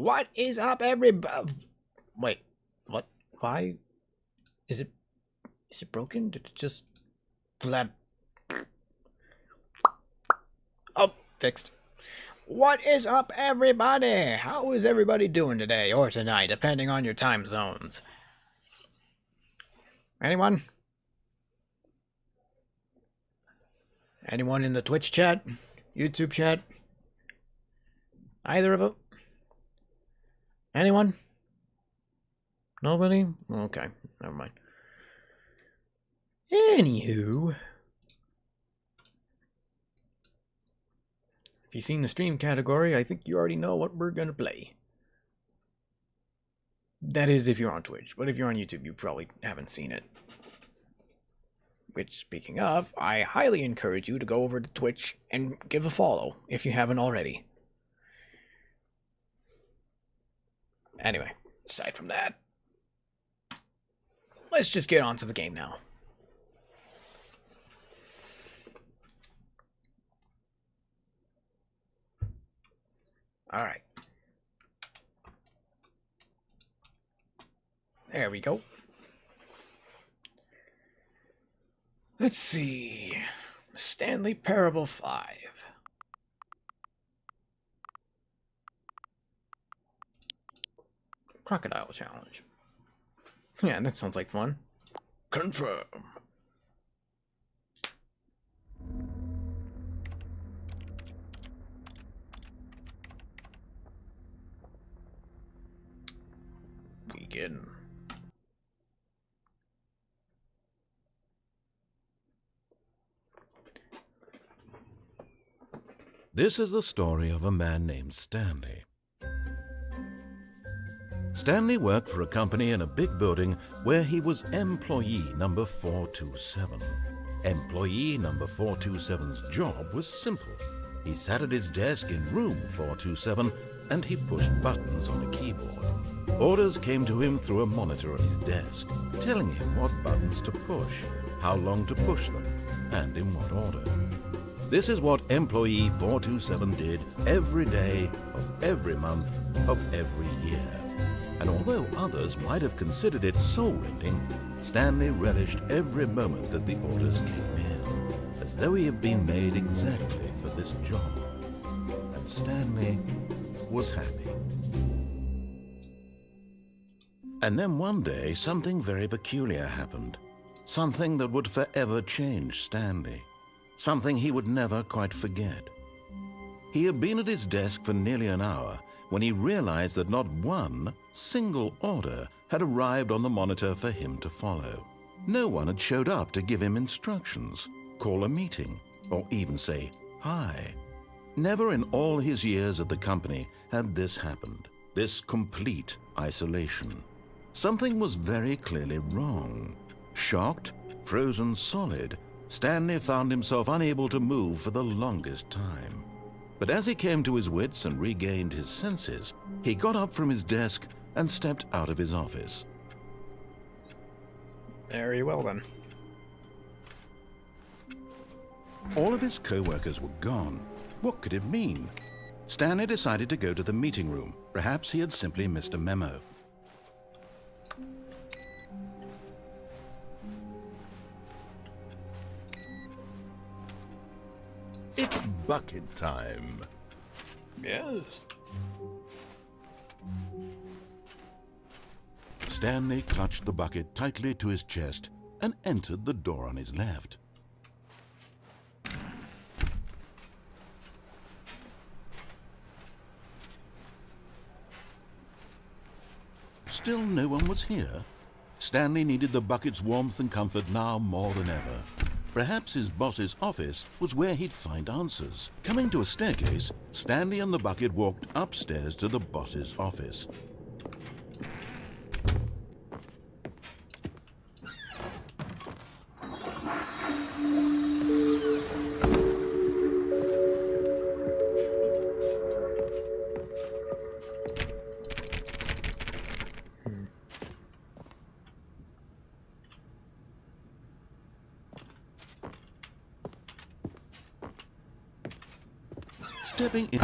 What is up, everybody? Wait, what? Why? Is it broken? Did it just blab? Oh, fixed. What is up, everybody? How is everybody doing today or tonight, depending on your time zones? Anyone? Anyone in the Twitch chat? YouTube chat? Either of them? Anyone? Nobody? Okay, never mind. Anywho, if you've seen the stream category, I think you already know what we're gonna play. That is if you're on Twitch, but if you're on YouTube, you probably haven't seen it. Which, speaking of, I highly encourage you to go over to Twitch and give a follow if you haven't already. Anyway, aside from that, let's just get on to the game now. Alright. There we go. Let's see. Stanley Parable 5. Crocodile challenge. Yeah, that sounds like fun. Confirm. Begin. This is the story of a man named Stanley. Stanley worked for a company in a big building where he was employee number 427. Employee number 427's job was simple. He sat at his desk in room 427 and he pushed buttons on a keyboard. Orders came to him through a monitor on his desk, telling him what buttons to push, how long to push them, and in what order. This is what employee 427 did every day of every month of every year. And although others might have considered it soul-rending, Stanley relished every moment that the orders came in, as though he had been made exactly for this job. And Stanley was happy. And then one day, something very peculiar happened. Something that would forever change Stanley. Something he would never quite forget. He had been at his desk for nearly an hour when he realized that not one single order had arrived on the monitor for him to follow. No one had showed up to give him instructions, call a meeting, or even say hi. Never in all his years at the company had this happened, this complete isolation. Something was very clearly wrong. Shocked, frozen solid, Stanley found himself unable to move for the longest time. But as he came to his wits and regained his senses, he got up from his desk and stepped out of his office. Very well then. All of his co-workers were gone. What could it mean? Stanley decided to go to the meeting room. Perhaps he had simply missed a memo. It's bucket time. Yes. Stanley clutched the bucket tightly to his chest and entered the door on his left. Still no one was here. Stanley needed the bucket's warmth and comfort now more than ever. Perhaps his boss's office was where he'd find answers. Coming to a staircase, Stanley and the bucket walked upstairs to the boss's office. Stepping in.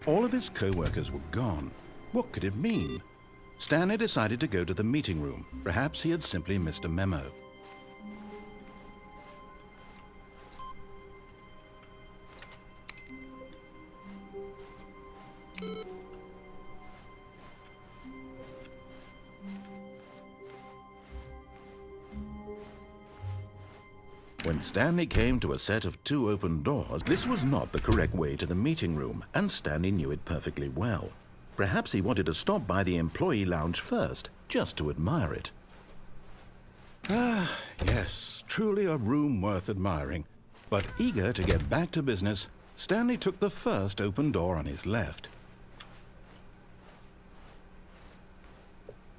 All of his co-workers were gone. What could it mean? Stanley decided to go to the meeting room. Perhaps he had simply missed a memo. When Stanley came to a set of 2 open doors, this was not the correct way to the meeting room, and Stanley knew it perfectly well. Perhaps he wanted to stop by the employee lounge first, just to admire it. Ah, yes, truly a room worth admiring. But eager to get back to business, Stanley took the first open door on his left.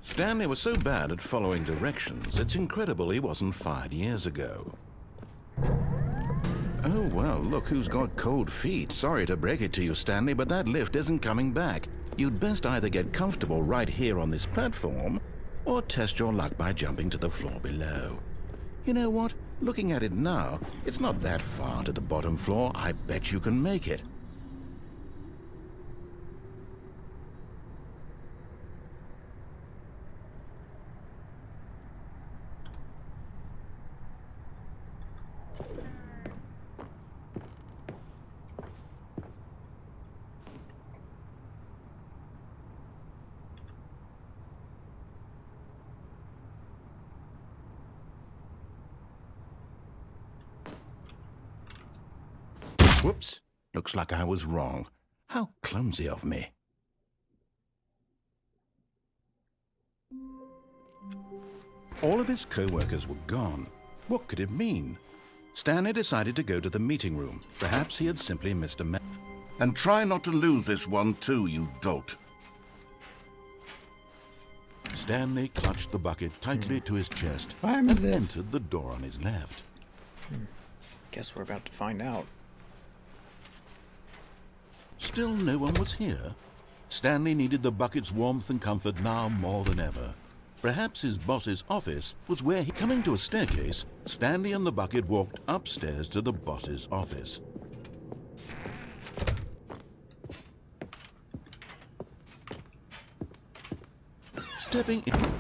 Stanley was so bad at following directions, it's incredible he wasn't fired years ago. Oh, well, look who's got cold feet. Sorry to break it to you, Stanley, but that lift isn't coming back. You'd best either get comfortable right here on this platform, or test your luck by jumping to the floor below. You know what? Looking at it now, it's not that far to the bottom floor. I bet you can make it. Whoops. Looks like I was wrong. How clumsy of me. All of his co-workers were gone. What could it mean? Stanley decided to go to the meeting room. Perhaps he had simply missed a memo. And try not to lose this one too, you dolt. Stanley clutched the bucket tightly to his chest and entered the door on his left. Guess we're about to find out. Still no one was here. Stanley needed the bucket's warmth and comfort now more than ever. Perhaps his boss's office was where he... Coming to a staircase, Stanley and the bucket walked upstairs to the boss's office. Stepping in...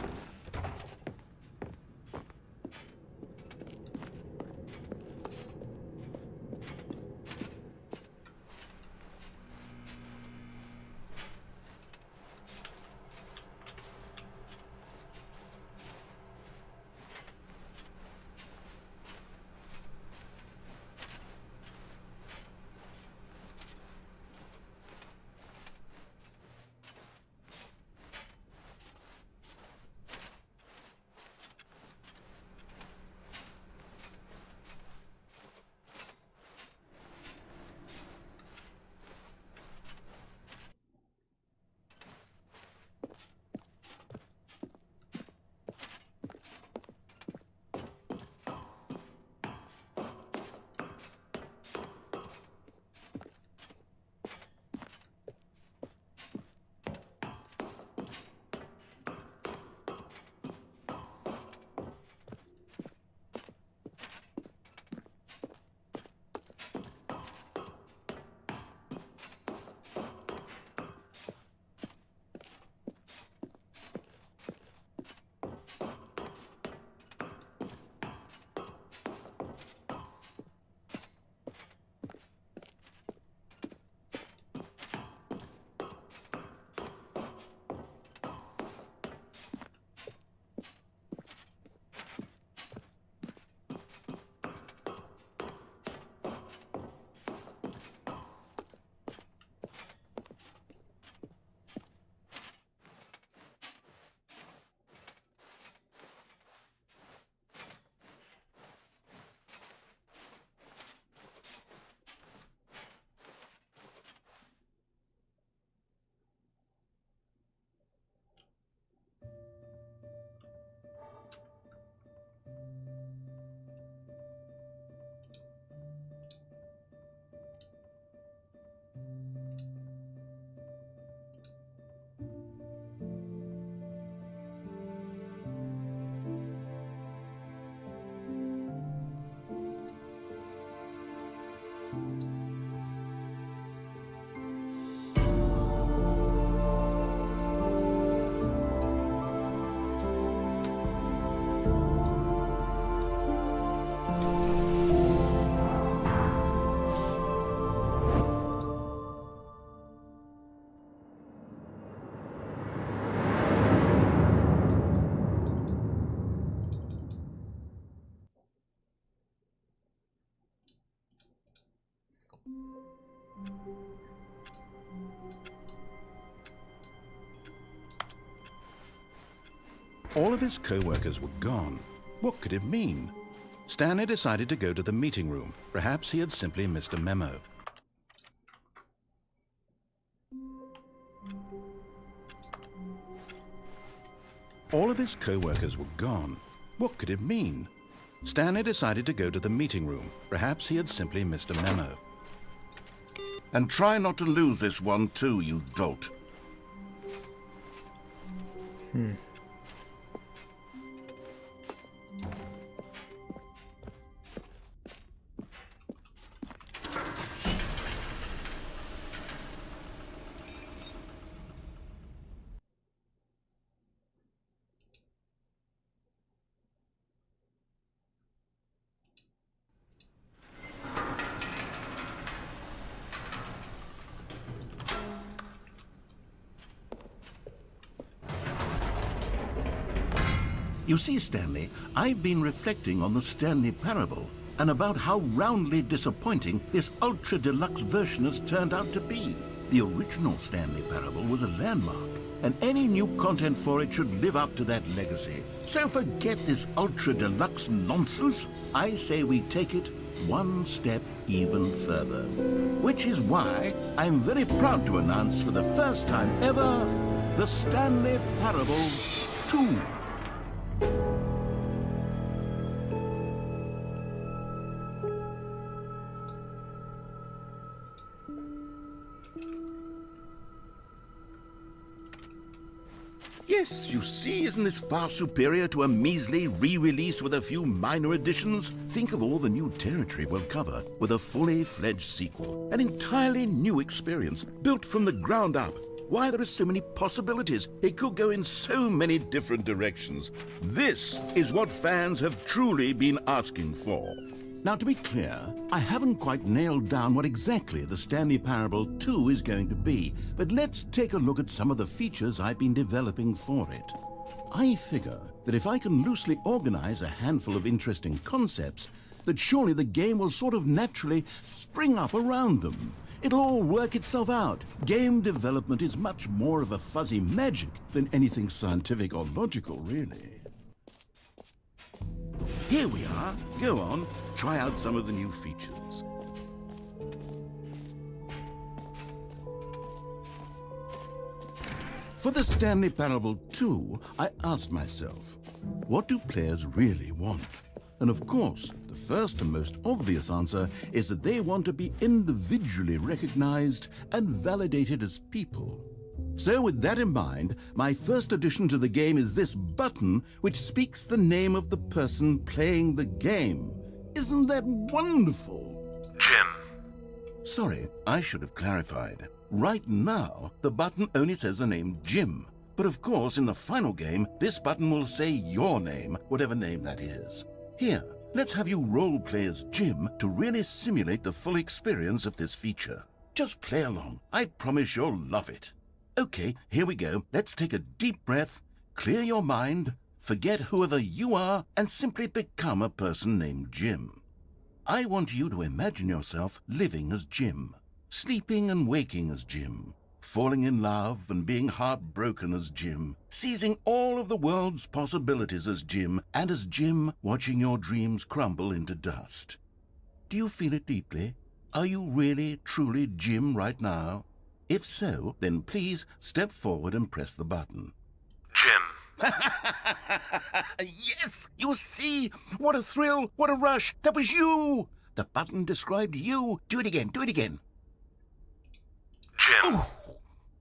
All of his co-workers were gone. What could it mean? Stanley decided to go to the meeting room. Perhaps he had simply missed a memo. All of his co-workers were gone. What could it mean? Stanley decided to go to the meeting room. Perhaps he had simply missed a memo. And try not to lose this one too, you dolt. You see, Stanley, I've been reflecting on the Stanley Parable and about how roundly disappointing this ultra-deluxe version has turned out to be. The original Stanley Parable was a landmark, and any new content for it should live up to that legacy. So forget this ultra-deluxe nonsense. I say we take it one step even further. Which is why I'm very proud to announce for the first time ever, the Stanley Parable 2. Yes, you see, isn't this far superior to a measly re-release with a few minor additions? Think of all the new territory we'll cover with a fully fledged sequel. An entirely new experience, built from the ground up. Why, there are so many possibilities. It could go in so many different directions. This is what fans have truly been asking for. Now, to be clear, I haven't quite nailed down what exactly the Stanley Parable 2 is going to be, but let's take a look at some of the features I've been developing for it. I figure that if I can loosely organize a handful of interesting concepts, that surely the game will sort of naturally spring up around them. It'll all work itself out. Game development is much more of a fuzzy magic than anything scientific or logical, really. Here we are. Go on, try out some of the new features. For the Stanley Parable 2, I asked myself, what do players really want? And of course, the first and most obvious answer is that they want to be individually recognized and validated as people. So with that in mind, my first addition to the game is this button which speaks the name of the person playing the game. Isn't that wonderful? Jim. Sorry, I should have clarified. Right now, the button only says the name Jim. But of course, in the final game, this button will say your name, whatever name that is. Here, let's have you role-play as Jim to really simulate the full experience of this feature. Just play along. I promise you'll love it. Okay, here we go. Let's take a deep breath, clear your mind, forget whoever you are, and simply become a person named Jim. I want you to imagine yourself living as Jim, sleeping and waking as Jim, falling in love and being heartbroken as Jim, seizing all of the world's possibilities as Jim, and as Jim watching your dreams crumble into dust. Do you feel it deeply? Are you really, truly Jim right now? If so, then please step forward and press the button. Jim. Yes! You see? What a thrill! What a rush! That was you! The button described you. Do it again. Do it again. Jim. Ooh,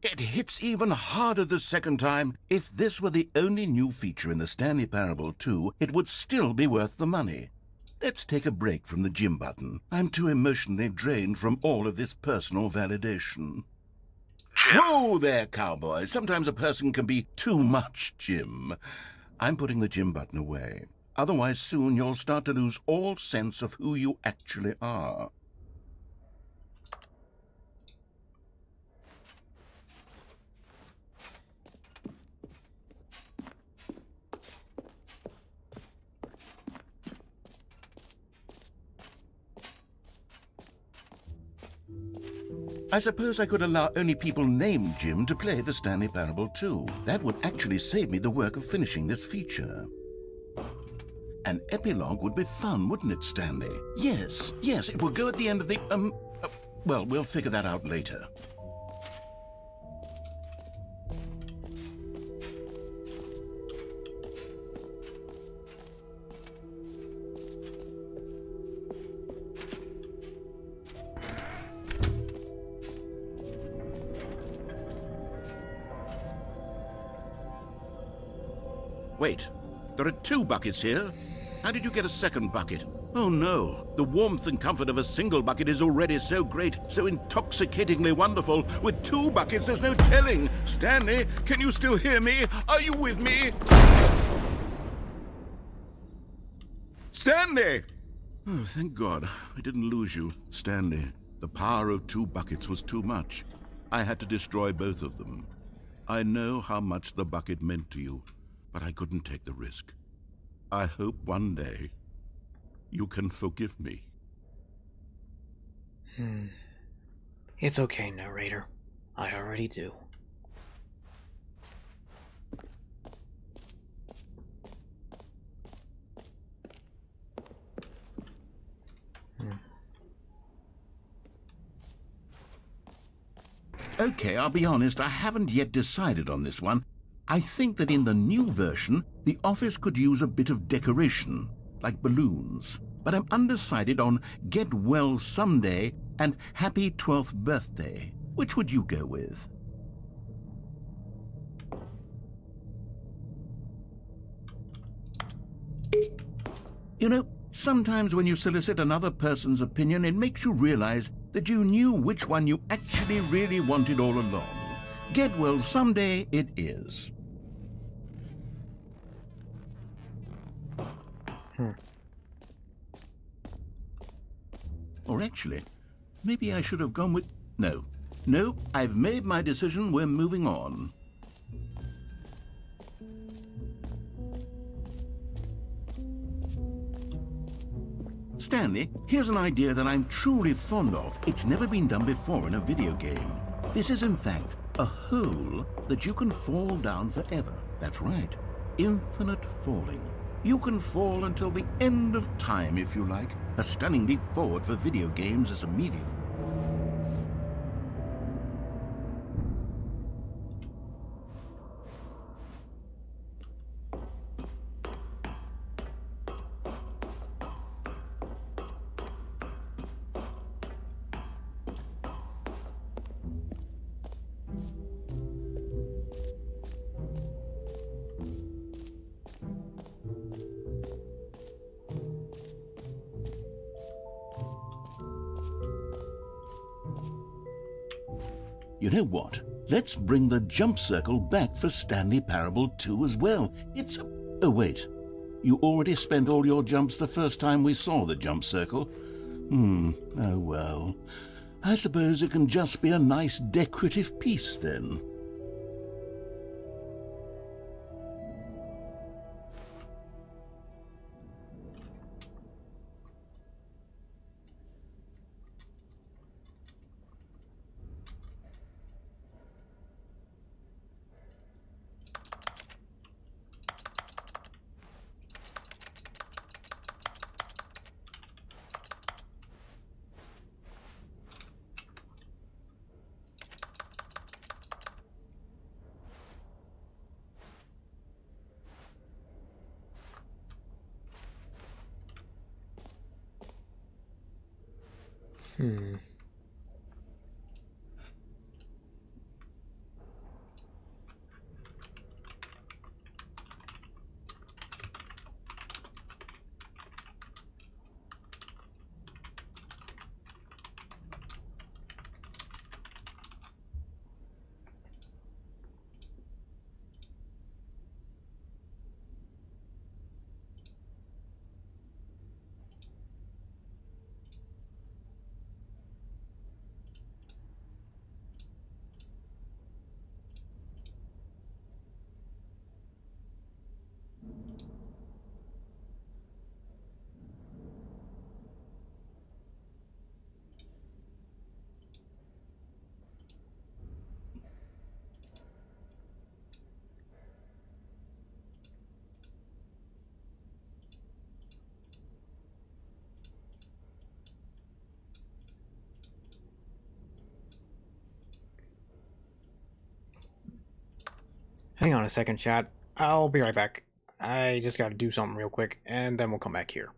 it hits even harder the second time. If this were the only new feature in the Stanley Parable 2, it would still be worth the money. Let's take a break from the Jim button. I'm too emotionally drained from all of this personal validation. Jim. Whoa there, cowboy. Sometimes a person can be too much Jim. I'm putting the Jim button away. Otherwise, soon you'll start to lose all sense of who you actually are. I suppose I could allow only people named Jim to play the Stanley Parable too. That would actually save me the work of finishing this feature. An epilogue would be fun, wouldn't it, Stanley? Yes, it will go at the end of the, well, we'll figure that out later. Wait, there are 2 buckets here? How did you get a second bucket? Oh no, the warmth and comfort of a single bucket is already so great, so intoxicatingly wonderful. With 2 buckets, there's no telling. Stanley, can you still hear me? Are you with me? Stanley! Oh, thank God, I didn't lose you. Stanley, the power of 2 buckets was too much. I had to destroy both of them. I know how much the bucket meant to you, but I couldn't take the risk. I hope one day you can forgive me. It's okay, narrator. I already do. Okay, I'll be honest, I haven't yet decided on this one. I think that in the new version, the office could use a bit of decoration, like balloons. But I'm undecided on Get Well Someday and Happy 12th Birthday. Which would you go with? You know, sometimes when you solicit another person's opinion, it makes you realize that you knew which one you actually really wanted all along. Get Well Someday it is. Or actually, maybe I should have gone with... No, I've made my decision. We're moving on. Stanley, here's an idea that I'm truly fond of. It's never been done before in a video game. This is, in fact, a hole that you can fall down forever. That's right. Infinite falling. You can fall until the end of time, if you like. A stunning leap forward for video games as a medium. You know what? Let's bring the jump circle back for Stanley Parable 2 as well. It's... Oh, wait. You already spent all your jumps the first time we saw the jump circle? Oh well. I suppose it can just be a nice decorative piece then. a second, chat. I'll be right back. I just gotta do something real quick, and then we'll come back here.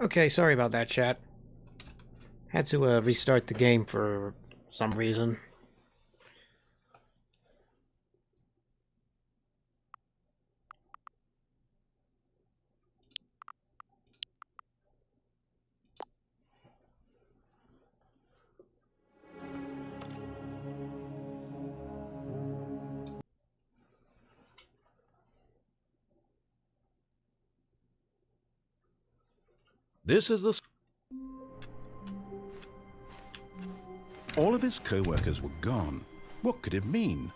Okay, sorry about that, chat. Had to restart the game for some reason. This is the... All of his co-workers were gone. What could it mean?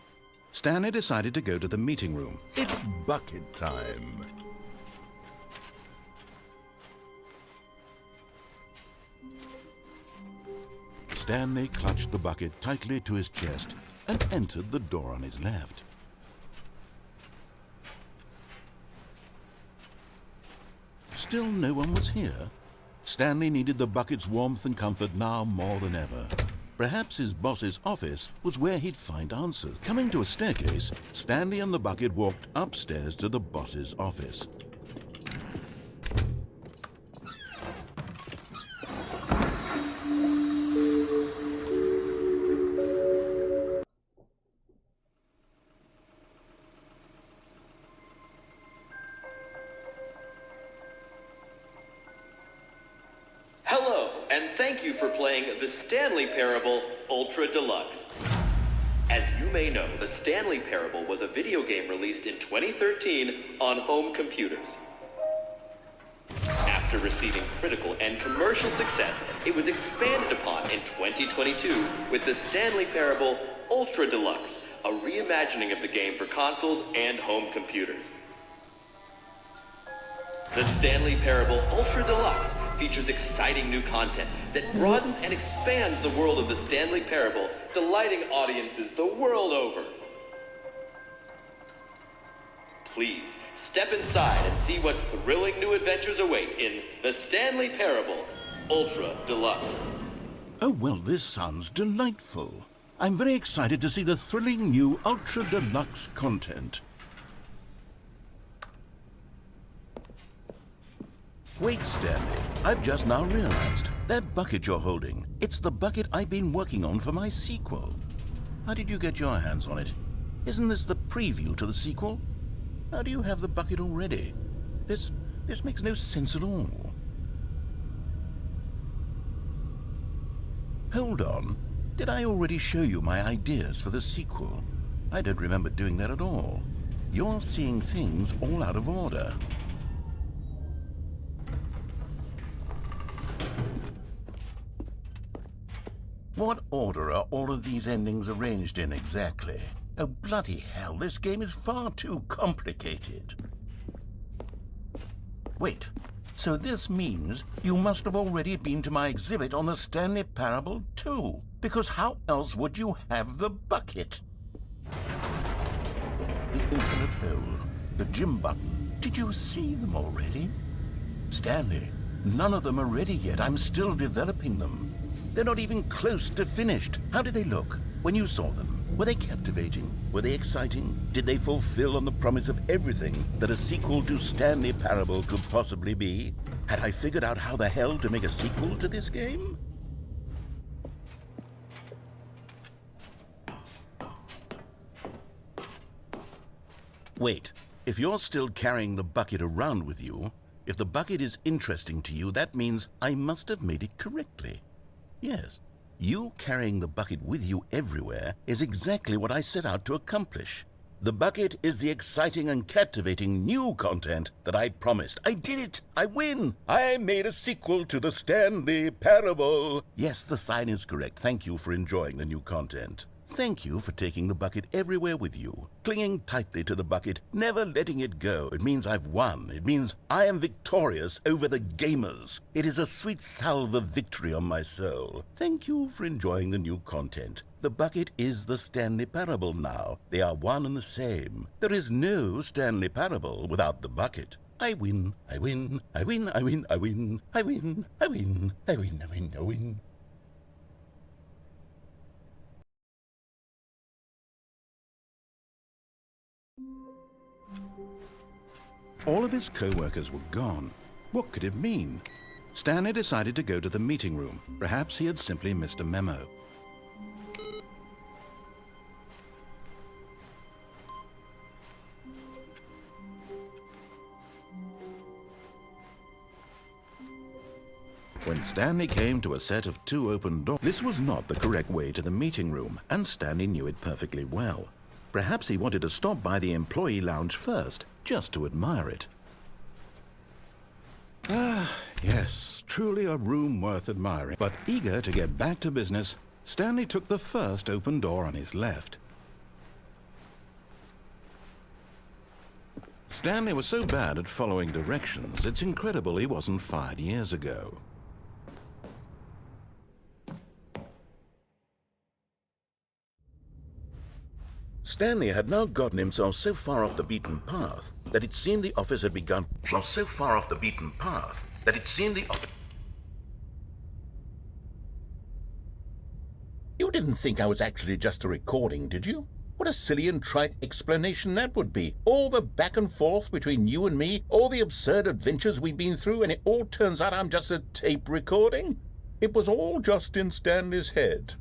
Stanley decided to go to the meeting room. It's bucket time. Stanley clutched the bucket tightly to his chest and entered the door on his left. Still no one was here. Stanley needed the bucket's warmth and comfort now more than ever. Perhaps his boss's office was where he'd find answers. Coming to a staircase, Stanley and the bucket walked upstairs to the boss's office. Hello, and thank you for playing The Stanley Parable Ultra Deluxe. As you may know, The Stanley Parable was a video game released in 2013 on home computers. After receiving critical and commercial success, it was expanded upon in 2022 with The Stanley Parable Ultra Deluxe, a reimagining of the game for consoles and home computers. The Stanley Parable Ultra Deluxe features exciting new content that broadens and expands the world of the Stanley Parable, delighting audiences the world over. Please, step inside and see what thrilling new adventures await in The Stanley Parable Ultra Deluxe. Oh, well, this sounds delightful. I'm very excited to see the thrilling new Ultra Deluxe content. Wait, Stanley. I've just now realized. That bucket you're holding, it's the bucket I've been working on for my sequel. How did you get your hands on it? Isn't this the preview to the sequel? How do you have the bucket already? This makes no sense at all. Hold on. Did I already show you my ideas for the sequel? I don't remember doing that at all. You're seeing things all out of order. What order are all of these endings arranged in exactly? Oh, bloody hell, this game is far too complicated. Wait, so this means you must have already been to my exhibit on the Stanley Parable too, because how else would you have the bucket? The infinite hole, the gym button, did you see them already? Stanley, none of them are ready yet. I'm still developing them. They're not even close to finished. How did they look when you saw them? Were they captivating? Were they exciting? Did they fulfill on the promise of everything that a sequel to Stanley Parable could possibly be? Had I figured out how the hell to make a sequel to this game? Wait, if you're still carrying the bucket around with you, if the bucket is interesting to you, that means I must have made it correctly. Yes, you carrying the bucket with you everywhere is exactly what I set out to accomplish. The bucket is the exciting and captivating new content that I promised. I did it! I win! I made a sequel to the Stanley Parable! Yes, the sign is correct. Thank you for enjoying the new content. Thank you for taking the bucket everywhere with you, clinging tightly to the bucket, never letting it go. It means I've won. It means I am victorious over the gamers. It is a sweet salve of victory on my soul. Thank you for enjoying the new content. The bucket is the Stanley Parable now. They are one and the same. There is no Stanley Parable without the bucket. I win, I win, I win, I win, I win, I win, I win, I win, I win, I win. All of his co-workers were gone. What could it mean? Stanley decided to go to the meeting room. Perhaps he had simply missed a memo. When Stanley came to a set of 2 open doors, this was not the correct way to the meeting room, and Stanley knew it perfectly well. Perhaps he wanted to stop by the employee lounge first, just to admire it. Ah, yes, truly a room worth admiring. But eager to get back to business, Stanley took the first open door on his left. Stanley was so bad at following directions, it's incredible he wasn't fired years ago. Stanley had now gotten himself so far off the beaten path that it seemed the office had begun. You didn't think I was actually just a recording, did you? What a silly and trite explanation that would be. All the back and forth between you and me, all the absurd adventures we've been through, and it all turns out I'm just a tape recording? It was all just in Stanley's head.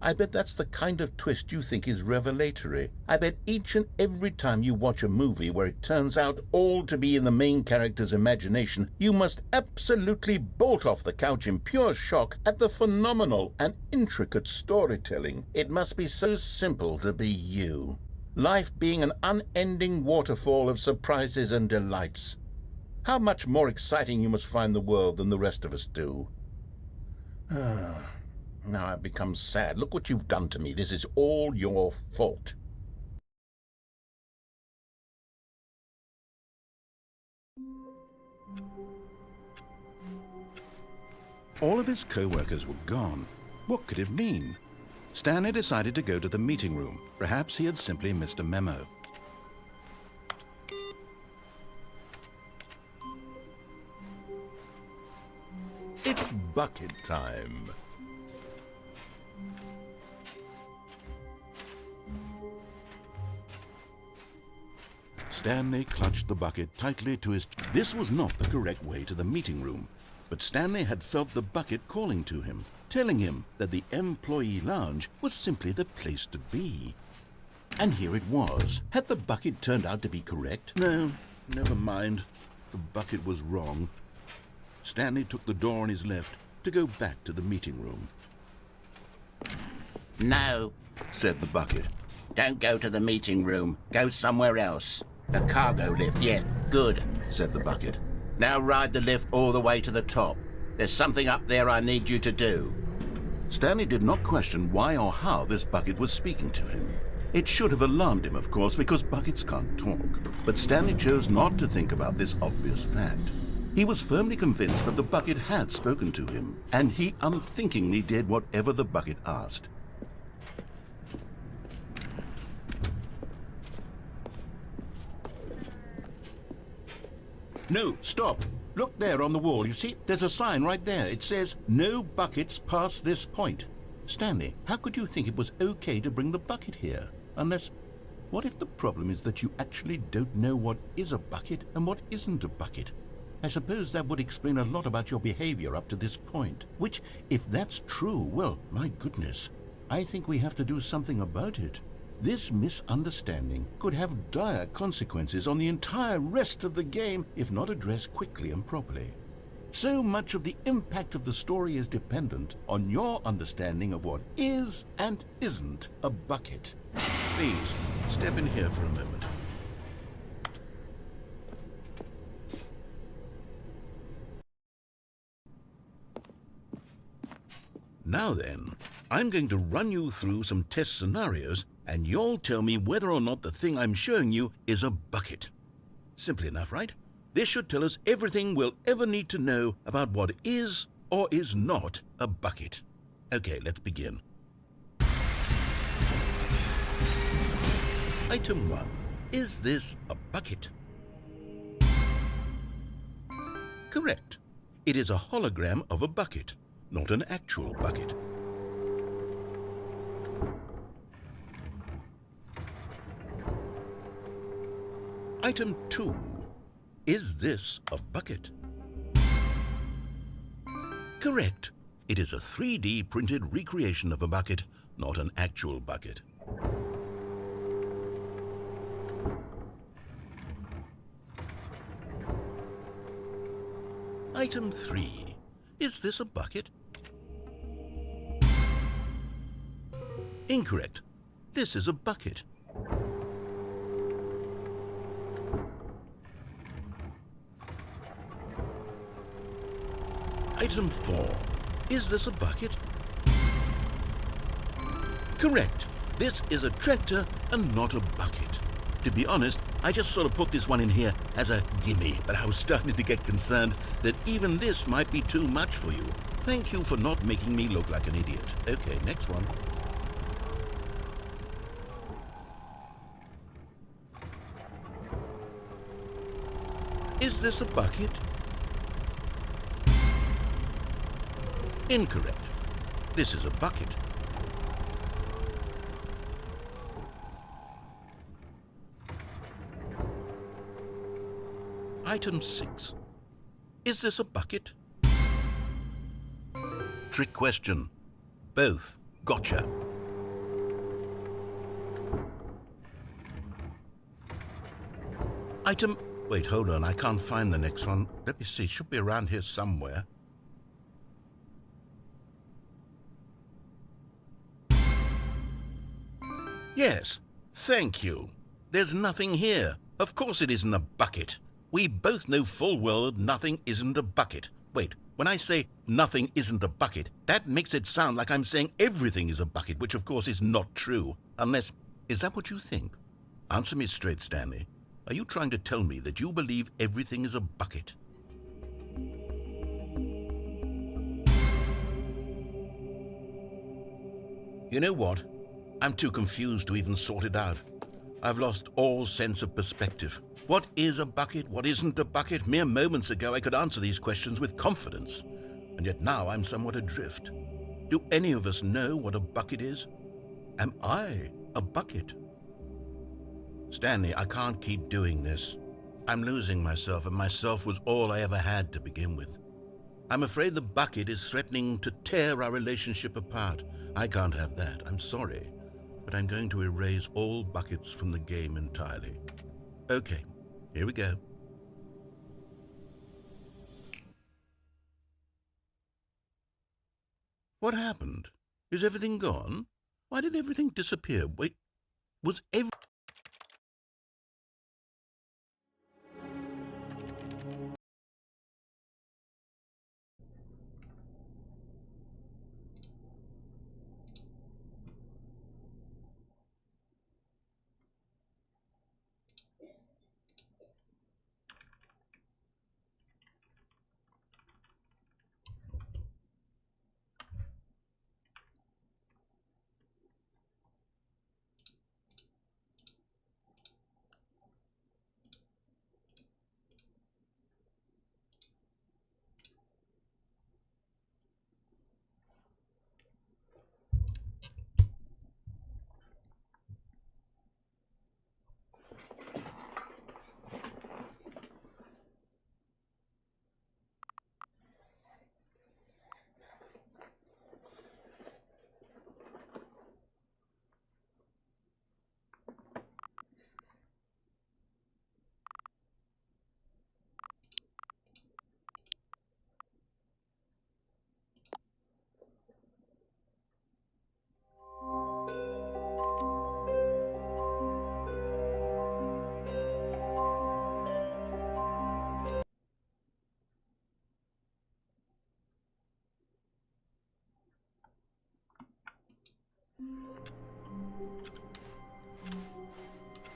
I bet that's the kind of twist you think is revelatory. I bet each and every time you watch a movie where it turns out all to be in the main character's imagination, you must absolutely bolt off the couch in pure shock at the phenomenal and intricate storytelling. It must be so simple to be you. Life being an unending waterfall of surprises and delights. How much more exciting you must find the world than the rest of us do. Now I've become sad. Look what you've done to me. This is all your fault. All of his co-workers were gone. What could it mean? Stanley decided to go to the meeting room. Perhaps he had simply missed a memo. It's bucket time. Stanley clutched the bucket tightly to his... This was not the correct way to the meeting room, but Stanley had felt the bucket calling to him, telling him that the employee lounge was simply the place to be. And here it was. Had the bucket turned out to be correct? No, never mind. The bucket was wrong. Stanley took the door on his left to go back to the meeting room. No, Said the bucket. don't go to the meeting room. Go somewhere else. The cargo lift, yes, good. Said the bucket. Now ride the lift all the way to the top. There's something up there I need you to do. Stanley did not question why or how this bucket was speaking to him. It should have alarmed him, of course, because buckets can't talk. But Stanley chose not to think about this obvious fact. He was firmly convinced that the bucket had spoken to him, and he unthinkingly did whatever the bucket asked. No, stop. Look there on the wall, you see? There's a sign right there. It says, "No buckets past this point." Stanley, how could you think it was okay to bring the bucket here? Unless, what if the problem is that you actually don't know what is a bucket and what isn't a bucket? I suppose that would explain a lot about your behavior up to this point. Which, if that's true, well, my goodness, I think we have to do something about it. This misunderstanding could have dire consequences on the entire rest of the game if not addressed quickly and properly. So much of the impact of the story is dependent on your understanding of what is and isn't a bucket. Please, step in here for a moment. Now then, I'm going to run you through some test scenarios, and you'll tell me whether or not the thing I'm showing you is a bucket. Simple enough, right? This should tell us everything we'll ever need to know about what is or is not a bucket. Okay, let's begin. Item 1. Is this a bucket? Correct. It is a hologram of a bucket, not an actual bucket. Item 2. Is this a bucket? Correct. It is a 3D printed recreation of a bucket, not an actual bucket. Item 3. Is this a bucket? Incorrect. This is a bucket. Item 4. Is this a bucket? Correct. This is a tractor and not a bucket. To be honest, I just sort of put this one in here as a gimme, but I was starting to get concerned that even this might be too much for you. Thank you for not making me look like an idiot. Okay, next one. Is this a bucket? Incorrect. This is a bucket. Item 6. Is this a bucket? Trick question. Both. Gotcha. Item... Wait, hold on. I can't find the next one. Let me see. It should be around here somewhere. Yes. Thank you. There's nothing here. Of course it isn't a bucket. We both know full well that nothing isn't a bucket. Wait, when I say nothing isn't a bucket, that makes it sound like I'm saying everything is a bucket, which of course is not true. Unless... Is that what you think? Answer me straight, Stanley. Are you trying to tell me that you believe everything is a bucket? You know what? I'm too confused to even sort it out. I've lost all sense of perspective. What is a bucket? What isn't a bucket? Mere moments ago I could answer these questions with confidence, and yet now I'm somewhat adrift. Do any of us know what a bucket is? Am I a bucket? Stanley, I can't keep doing this. I'm losing myself, and myself was all I ever had to begin with. I'm afraid the bucket is threatening to tear our relationship apart. I can't have that. I'm sorry, but I'm going to erase all buckets from the game entirely. Okay, here we go. What happened? Is everything gone? Why did everything disappear? Wait, was every...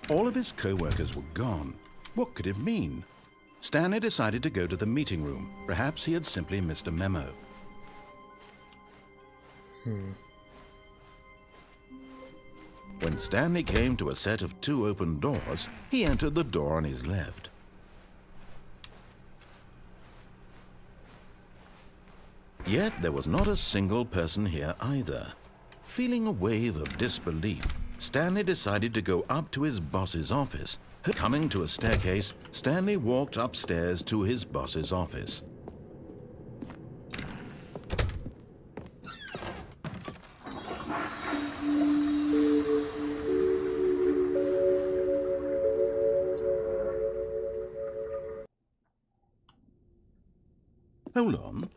All of his co-workers were gone. What could it mean? Stanley decided to go to the meeting room. Perhaps he had simply missed a memo. When Stanley came to a set of 2 open doors, he entered the door on his left. Yet there was not a single person here either. Feeling a wave of disbelief, Stanley decided to go up to his boss's office. Coming to a staircase, Stanley walked upstairs to his boss's office. Hold on.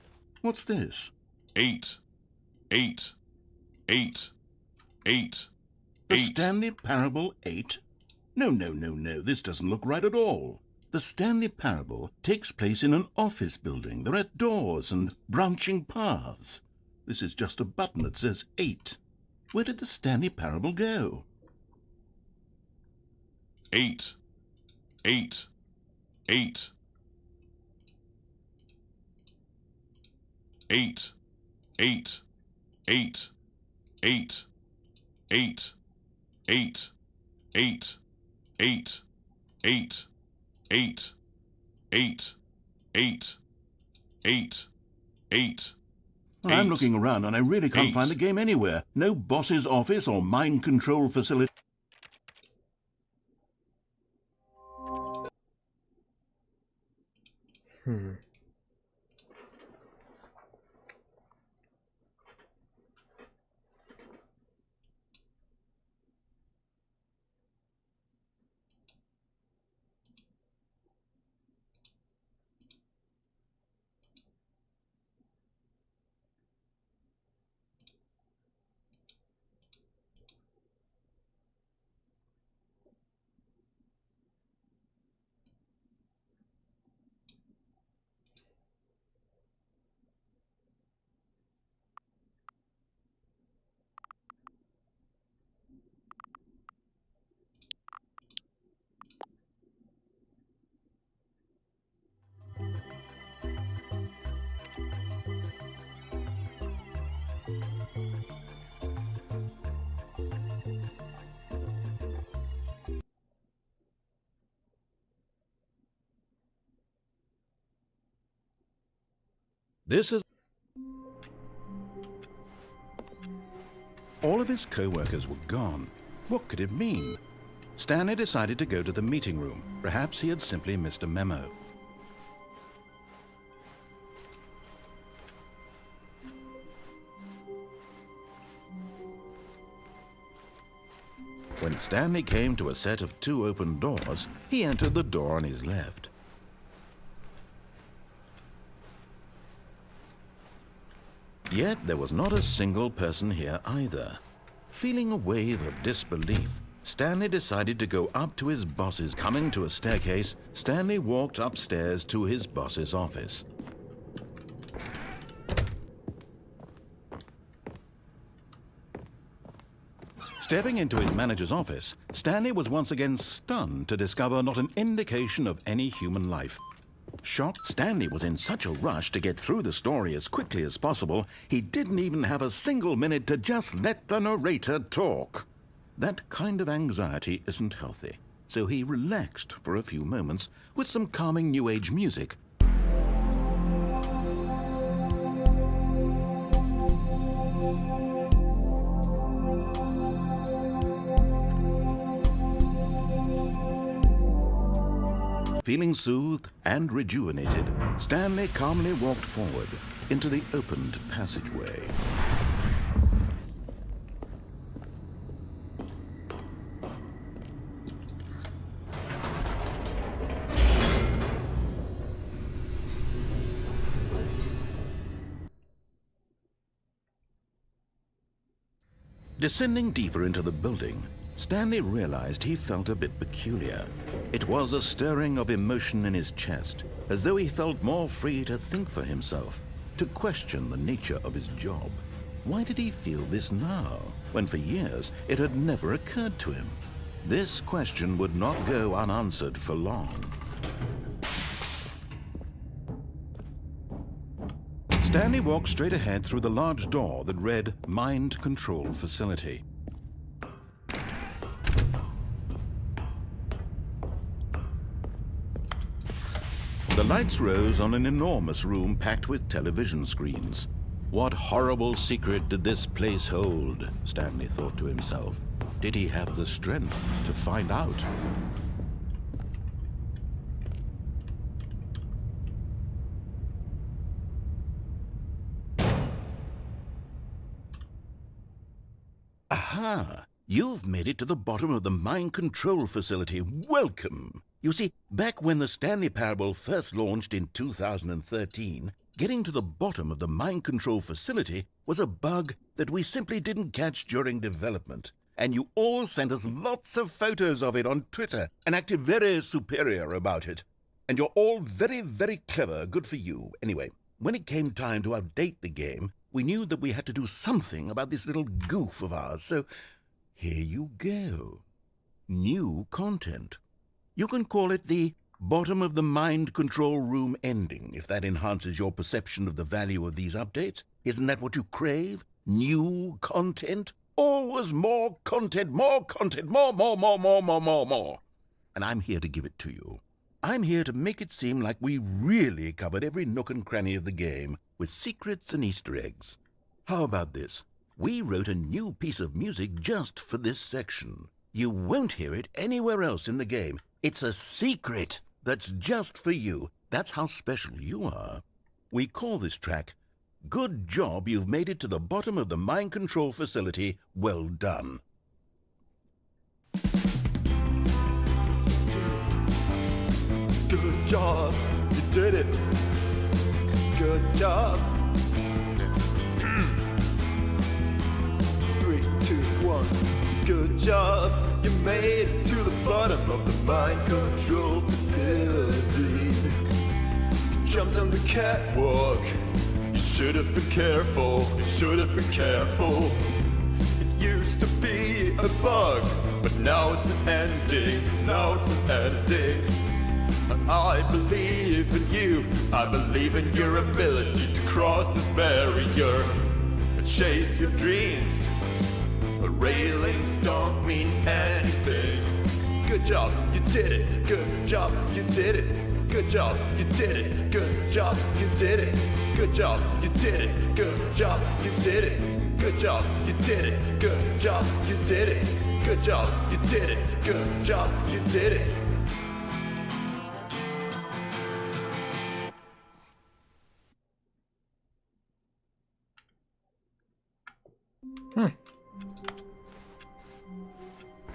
What's this? 8, 8, 8, 8, The 8. Stanley Parable 8? No. This doesn't look right at all. The Stanley Parable takes place in an office building. There are doors and branching paths. This is just a button that says 8. Where did the Stanley Parable go? 8, 8, 8, 8, 8, 8, 8, 8, 8, 8, 8, 8, 8, 8, 8, 8, 8. I'm looking around and I really can't find the game anywhere. No boss's office or mind control facility. This is... All of his co-workers were gone. What could it mean? Stanley decided to go to the meeting room. Perhaps he had simply missed a memo. When Stanley came to a set of 2 open doors, he entered the door on his left. Yet there was not a single person here either. Feeling a wave of disbelief, Stanley decided to go up to his boss's. Coming to a staircase, Stanley walked upstairs to his boss's office. Stepping into his manager's office, Stanley was once again stunned to discover not an indication of any human life. Shocked, Stanley was in such a rush to get through the story as quickly as possible, he didn't even have a single minute to just let the narrator talk. That kind of anxiety isn't healthy, so he relaxed for a few moments with some calming New Age music. Feeling soothed and rejuvenated, Stanley calmly walked forward into the opened passageway. Descending deeper into the building, Stanley realized he felt a bit peculiar. It was a stirring of emotion in his chest, as though he felt more free to think for himself, to question the nature of his job. Why did he feel this now, when for years it had never occurred to him? This question would not go unanswered for long. Stanley walked straight ahead through the large door that read Mind Control Facility. The lights rose on an enormous room packed with television screens. What horrible secret did this place hold? Stanley thought to himself. Did he have the strength to find out? Aha! You've made it to the bottom of the mind control facility. Welcome! You see, back when the Stanley Parable first launched in 2013, getting to the bottom of the mind control facility was a bug that we simply didn't catch during development. And you all sent us lots of photos of it on Twitter and acted very superior about it. And you're all very, very clever. Good for you. Anyway, when it came time to update the game, we knew that we had to do something about this little goof of ours, so here you go. New content. You can call it the bottom of the mind control room ending, if that enhances your perception of the value of these updates. Isn't that what you crave? New content? Always more content, more content, more. And I'm here to give it to you. I'm here to make it seem like we really covered every nook and cranny of the game, with secrets and Easter eggs. How about this? We wrote a new piece of music just for this section. You won't hear it anywhere else in the game. It's a secret that's just for you. That's how special you are. We call this track, Good Job You've Made It to the Bottom of the Mind Control Facility. Well done. Good job, you did it. Good job. 3, 2, 1. Good job, you made it to the bottom of the mind control facility. You jumped on the catwalk. You should have been careful. You should have been careful. It used to be a bug, but now it's an ending. Now it's an ending. I believe in you. I believe in your ability to cross this barrier and chase your dreams. The railings don't mean anything. Good job, you did it. Good job, you did it. Good job, you did it. Good job, you did it. Good job, you did it. Good job, you did it. Good job, you did it. Good job, you did it. Good job, you did it. Good job, you did it.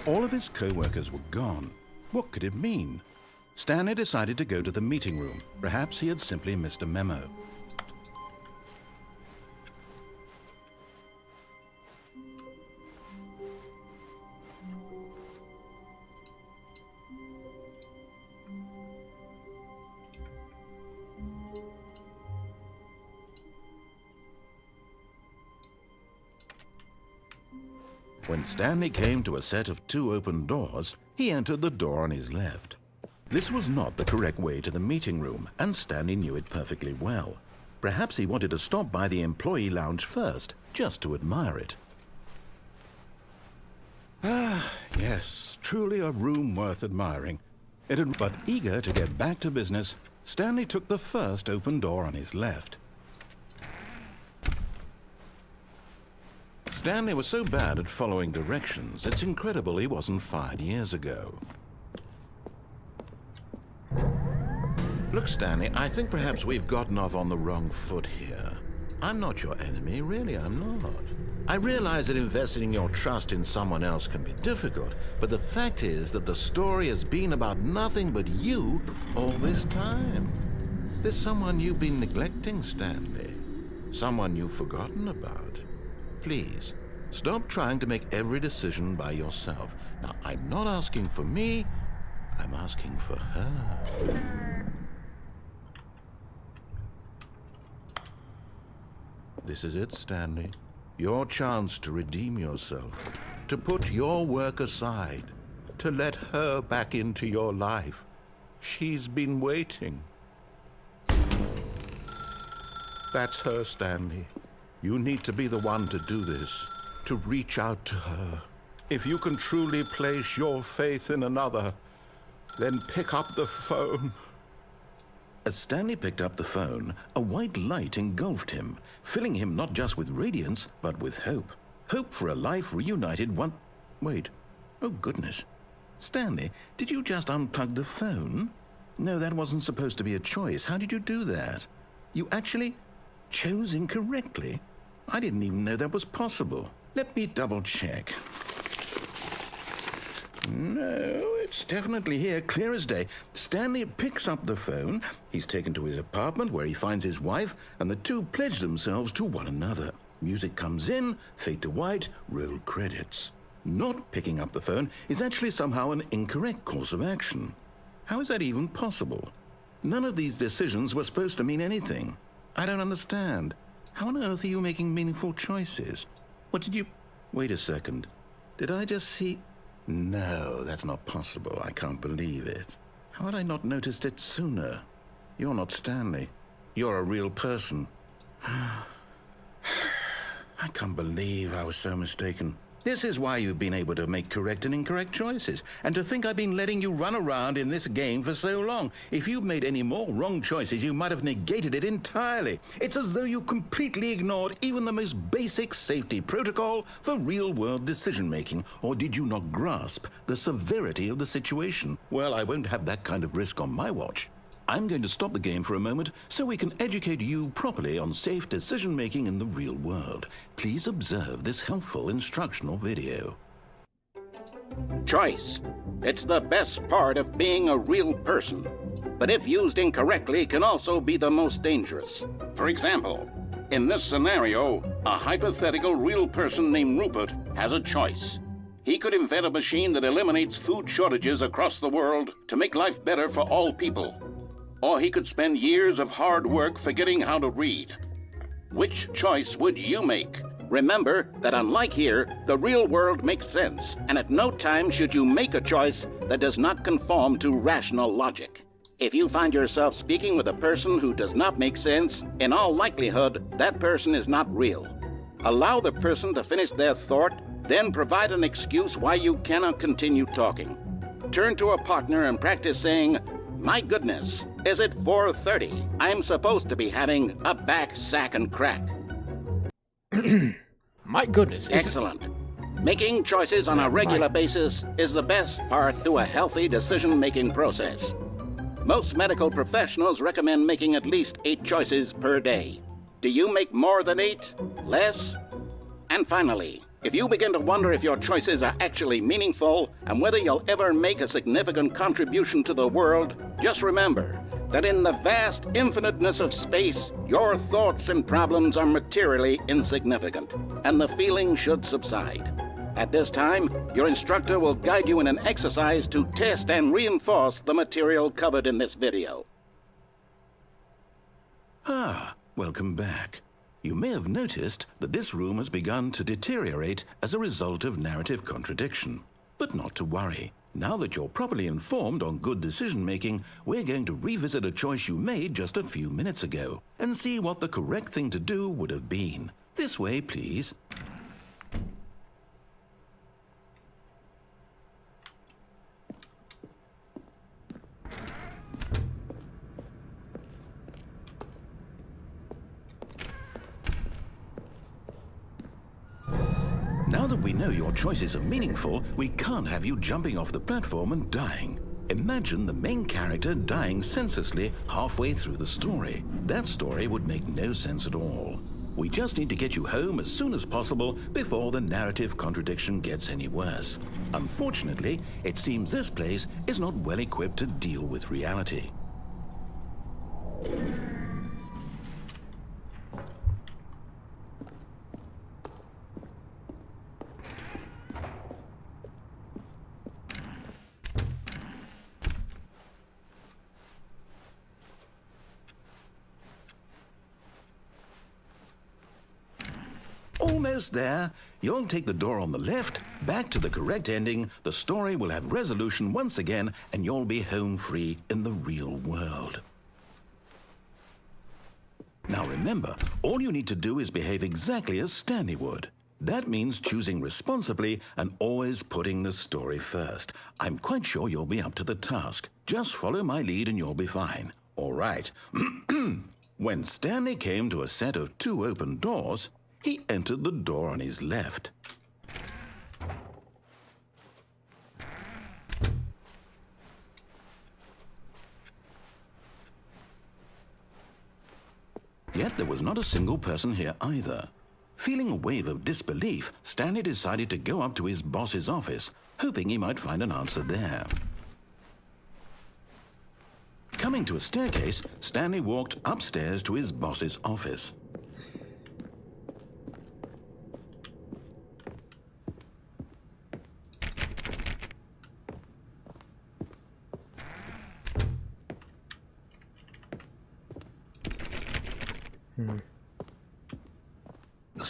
All of his co-workers were gone. What could it mean? Stanley decided to go to the meeting room. Perhaps he had simply missed a memo. When Stanley came to a set of 2 open doors, he entered the door on his left. This was not the correct way to the meeting room, and Stanley knew it perfectly well. Perhaps he wanted to stop by the employee lounge first, just to admire it. Ah, yes, truly a room worth admiring. But eager to get back to business, Stanley took the first open door on his left. Stanley was so bad at following directions, it's incredible he wasn't fired years ago. Look, Stanley, I think perhaps we've gotten off on the wrong foot here. I'm not your enemy, really, I'm not. I realize that investing your trust in someone else can be difficult, but the fact is that the story has been about nothing but you all this time. There's someone you've been neglecting, Stanley. Someone you've forgotten about. Please, stop trying to make every decision by yourself. Now, I'm not asking for me, I'm asking for her. This is it, Stanley. Your chance to redeem yourself, to put your work aside, to let her back into your life. She's been waiting. That's her, Stanley. You need to be the one to do this, to reach out to her. If you can truly place your faith in another, then pick up the phone. As Stanley picked up the phone, a white light engulfed him, filling him not just with radiance, but with hope. Hope for a life reunited Wait. Oh, goodness. Stanley, did you just unplug the phone? No, that wasn't supposed to be a choice. How did you do that? You actually chose incorrectly? I didn't even know that was possible. Let me double check. No, it's definitely here, clear as day. Stanley picks up the phone. He's taken to his apartment where he finds his wife, and the two pledge themselves to one another. Music comes in, fade to white, roll credits. Not picking up the phone is actually somehow an incorrect course of action. How is that even possible? None of these decisions were supposed to mean anything. I don't understand. How on earth are you making meaningful choices? What did you... Wait a second. Did I just see... No, that's not possible. I can't believe it. How had I not noticed it sooner? You're not Stanley. You're a real person. I can't believe I was so mistaken. This is why you've been able to make correct and incorrect choices. And to think I've been letting you run around in this game for so long. If you'd made any more wrong choices, you might have negated it entirely. It's as though you completely ignored even the most basic safety protocol for real-world decision-making. Or did you not grasp the severity of the situation? Well, I won't have that kind of risk on my watch. I'm going to stop the game for a moment so we can educate you properly on safe decision-making in the real world. Please observe this helpful instructional video. Choice. It's the best part of being a real person. But if used incorrectly, can also be the most dangerous. For example, in this scenario, a hypothetical real person named Rupert has a choice. He could invent a machine that eliminates food shortages across the world to make life better for all people. Or he could spend years of hard work forgetting how to read. Which choice would you make? Remember that unlike here, the real world makes sense, and at no time should you make a choice that does not conform to rational logic. If you find yourself speaking with a person who does not make sense, in all likelihood, that person is not real. Allow the person to finish their thought, then provide an excuse why you cannot continue talking. Turn to a partner and practice saying, "My goodness, is it 4:30? I'm supposed to be having a back, sack, and crack." My goodness. Excellent. Making choices on a regular basis is the best part to a healthy decision-making process. Most medical professionals recommend making at least 8 choices per day. Do you make more than 8? Less? And finally, if you begin to wonder if your choices are actually meaningful and whether you'll ever make a significant contribution to the world, just remember that in the vast infiniteness of space, your thoughts and problems are materially insignificant, and the feeling should subside. At this time, your instructor will guide you in an exercise to test and reinforce the material covered in this video. Ah, welcome back. You may have noticed that this room has begun to deteriorate as a result of narrative contradiction. But not to worry. Now that you're properly informed on good decision-making, we're going to revisit a choice you made just a few minutes ago and see what the correct thing to do would have been. This way, please. Now that we know your choices are meaningful, we can't have you jumping off the platform and dying. Imagine the main character dying senselessly halfway through the story. That story would make no sense at all. We just need to get you home as soon as possible before the narrative contradiction gets any worse. Unfortunately, it seems this place is not well equipped to deal with reality. Almost there. You'll take the door on the left, back to the correct ending, the story will have resolution once again, and you'll be home free in the real world. Now remember, all you need to do is behave exactly as Stanley would. That means choosing responsibly and always putting the story first. I'm quite sure you'll be up to the task. Just follow my lead and you'll be fine. All right. When Stanley came to a set of 2 open doors, he entered the door on his left. Yet there was not a single person here either. Feeling a wave of disbelief, Stanley decided to go up to his boss's office, hoping he might find an answer there. Coming to a staircase, Stanley walked upstairs to his boss's office.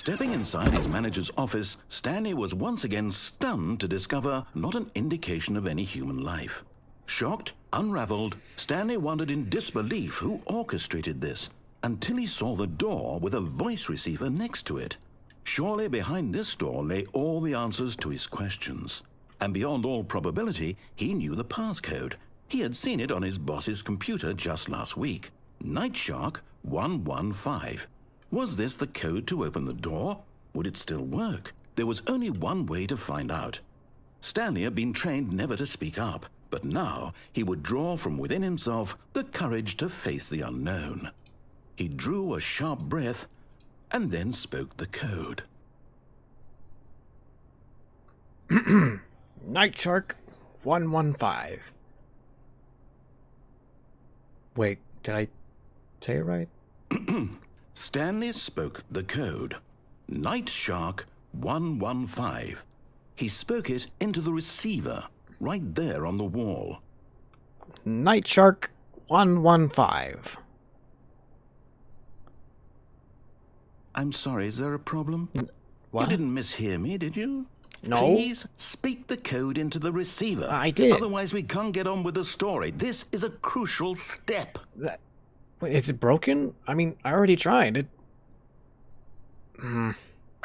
Stepping inside his manager's office, Stanley was once again stunned to discover not an indication of any human life. Shocked, unraveled, Stanley wondered in disbelief who orchestrated this, until he saw the door with a voice receiver next to it. Surely behind this door lay all the answers to his questions. And beyond all probability, he knew the passcode. He had seen it on his boss's computer just last week. Nightshark 115. Was this the code to open the door? Would it still work? There was only one way to find out. Stanley had been trained never to speak up, but now he would draw from within himself the courage to face the unknown. He drew a sharp breath and then spoke the code. Nightshark 115. Wait, did I say it right? Stanley spoke the code. Nightshark 115. He spoke it into the receiver, right there on the wall. Nightshark 115. I'm sorry, is there a problem? What? You didn't mishear me, did you? No. Please speak the code into the receiver. I did. Otherwise, we can't get on with the story. This is a crucial step. Wait, is it broken? I mean, I already tried. It...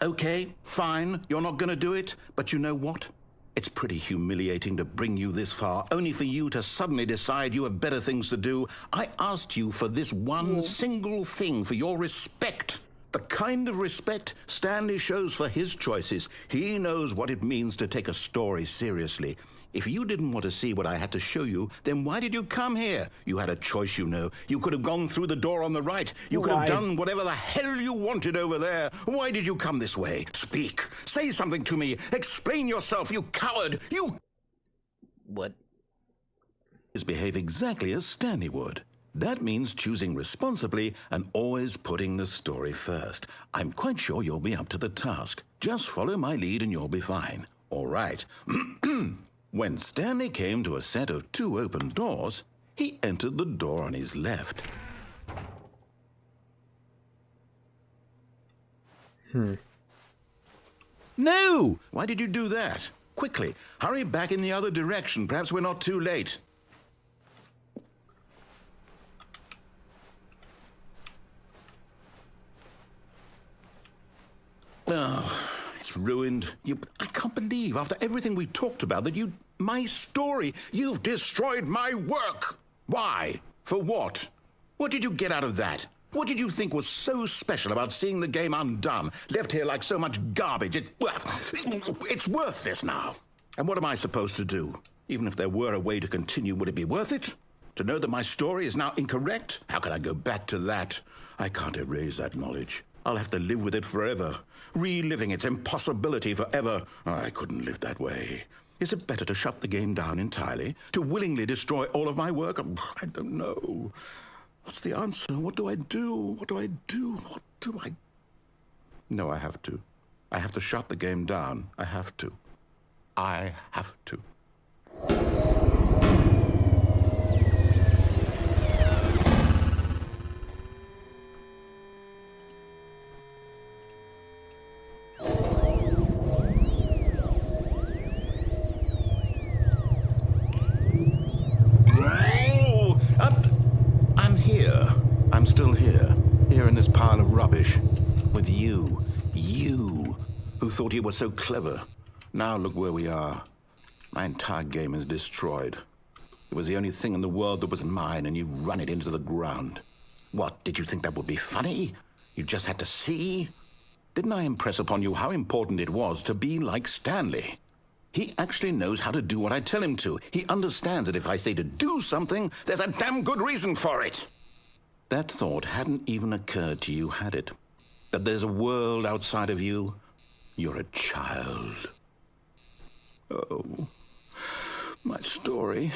Okay, fine. You're not going to do it. But you know what? It's pretty humiliating to bring you this far, only for you to suddenly decide you have better things to do. I asked you for this one single thing, for your respect. The kind of respect Stanley shows for his choices. He knows what it means to take a story seriously. If you didn't want to see what I had to show you, then why did you come here? You had a choice, you know. You could have gone through the door on the right. You could have done whatever the hell you wanted over there. Why did you come this way? Speak. Say something to me. Explain yourself, you coward. You... What? Behave exactly as Stanley would. That means choosing responsibly and always putting the story first. I'm quite sure you'll be up to the task. Just follow my lead and you'll be fine. All right. When Stanley came to a set of 2 open doors, he entered the door on his left. No! Why did you do that? Quickly, hurry back in the other direction. Perhaps we're not too late. Oh, it's ruined. I can't believe, after everything we talked about, that my story, you've destroyed my work. Why? For what? What did you get out of that? What did you think was so special about seeing the game undone, left here like so much garbage? It's worthless now. And what am I supposed to do? Even if there were a way to continue, would it be worth it? To know that my story is now incorrect? How can I go back to that? I can't erase that knowledge. I'll have to live with it forever, reliving its impossibility forever. I couldn't live that way. Is it better to shut the game down entirely? To willingly destroy all of my work? I don't know. What's the answer? What do I do? What do I do? What do I... No, I have to. I have to shut the game down. I have to. I have to. I'm still here in this pile of rubbish, with you who thought you were so clever. Now look where we are. My entire game is destroyed. It was the only thing in the world that was mine, and you've run it into the ground. What, did you think that would be funny? You just had to see? Didn't I impress upon you how important it was to be like Stanley? He actually knows how to do what I tell him to. He understands that if I say to do something, there's a damn good reason for it. That thought hadn't even occurred to you, had it? That there's a world outside of you? You're a child. Oh, my story.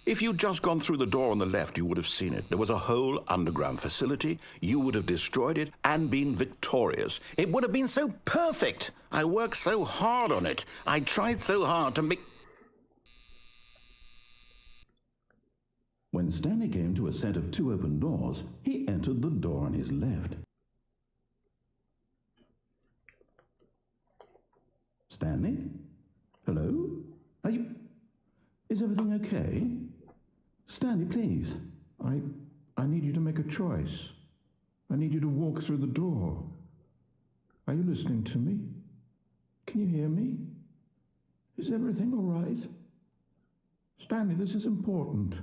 If you'd just gone through the door on the left, you would have seen it. There was a whole underground facility. You would have destroyed it and been victorious. It would have been so perfect. I worked so hard on it. I tried so hard to make... When Stanley came to a set of 2 open doors, he entered the door on his left. Stanley? Hello? Are you... Is everything okay? Stanley, please. I need you to make a choice. I need you to walk through the door. Are you listening to me? Can you hear me? Is everything all right? Stanley, this is important.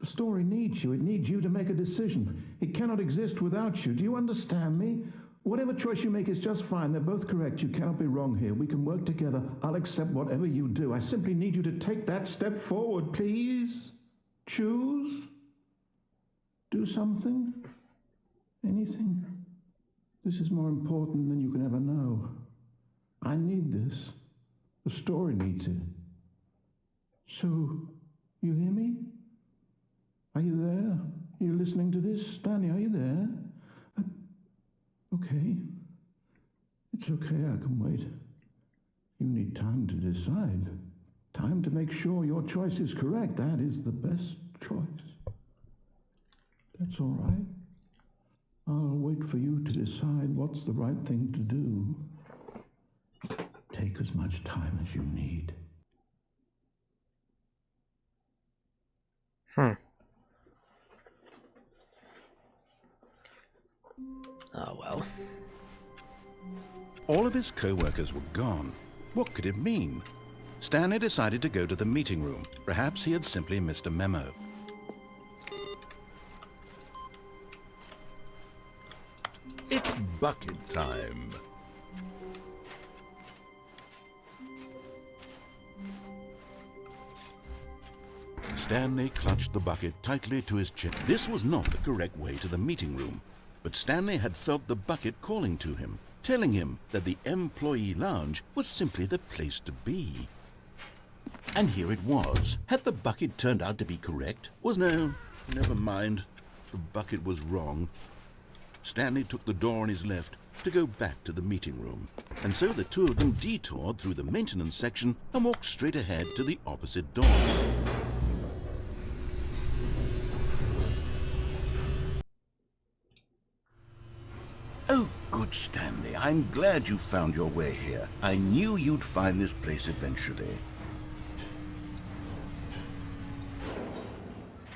The story needs you. It needs you to make a decision. It cannot exist without you. Do you understand me? Whatever choice you make is just fine. They're both correct. You cannot be wrong here. We can work together. I'll accept whatever you do. I simply need you to take that step forward, please. Choose. Do something. Anything. This is more important than you can ever know. I need this. The story needs it. So, you hear me? Are you there? Are you listening to this? Stanley, are you there? Okay. It's okay, I can wait. You need time to decide. Time to make sure your choice is correct. That is the best choice. That's all right. I'll wait for you to decide what's the right thing to do. Take as much time as you need. Oh, well. All of his co-workers were gone. What could it mean? Stanley decided to go to the meeting room. Perhaps he had simply missed a memo. It's bucket time. Stanley clutched the bucket tightly to his chin. This was not the correct way to the meeting room, but Stanley had felt the bucket calling to him, telling him that the employee lounge was simply the place to be. And here it was. Had the bucket turned out to be correct? No, never mind. The bucket was wrong. Stanley took the door on his left to go back to the meeting room, and so the two of them detoured through the maintenance section and walked straight ahead to the opposite door. Oh, good, Stanley. I'm glad you found your way here. I knew you'd find this place eventually.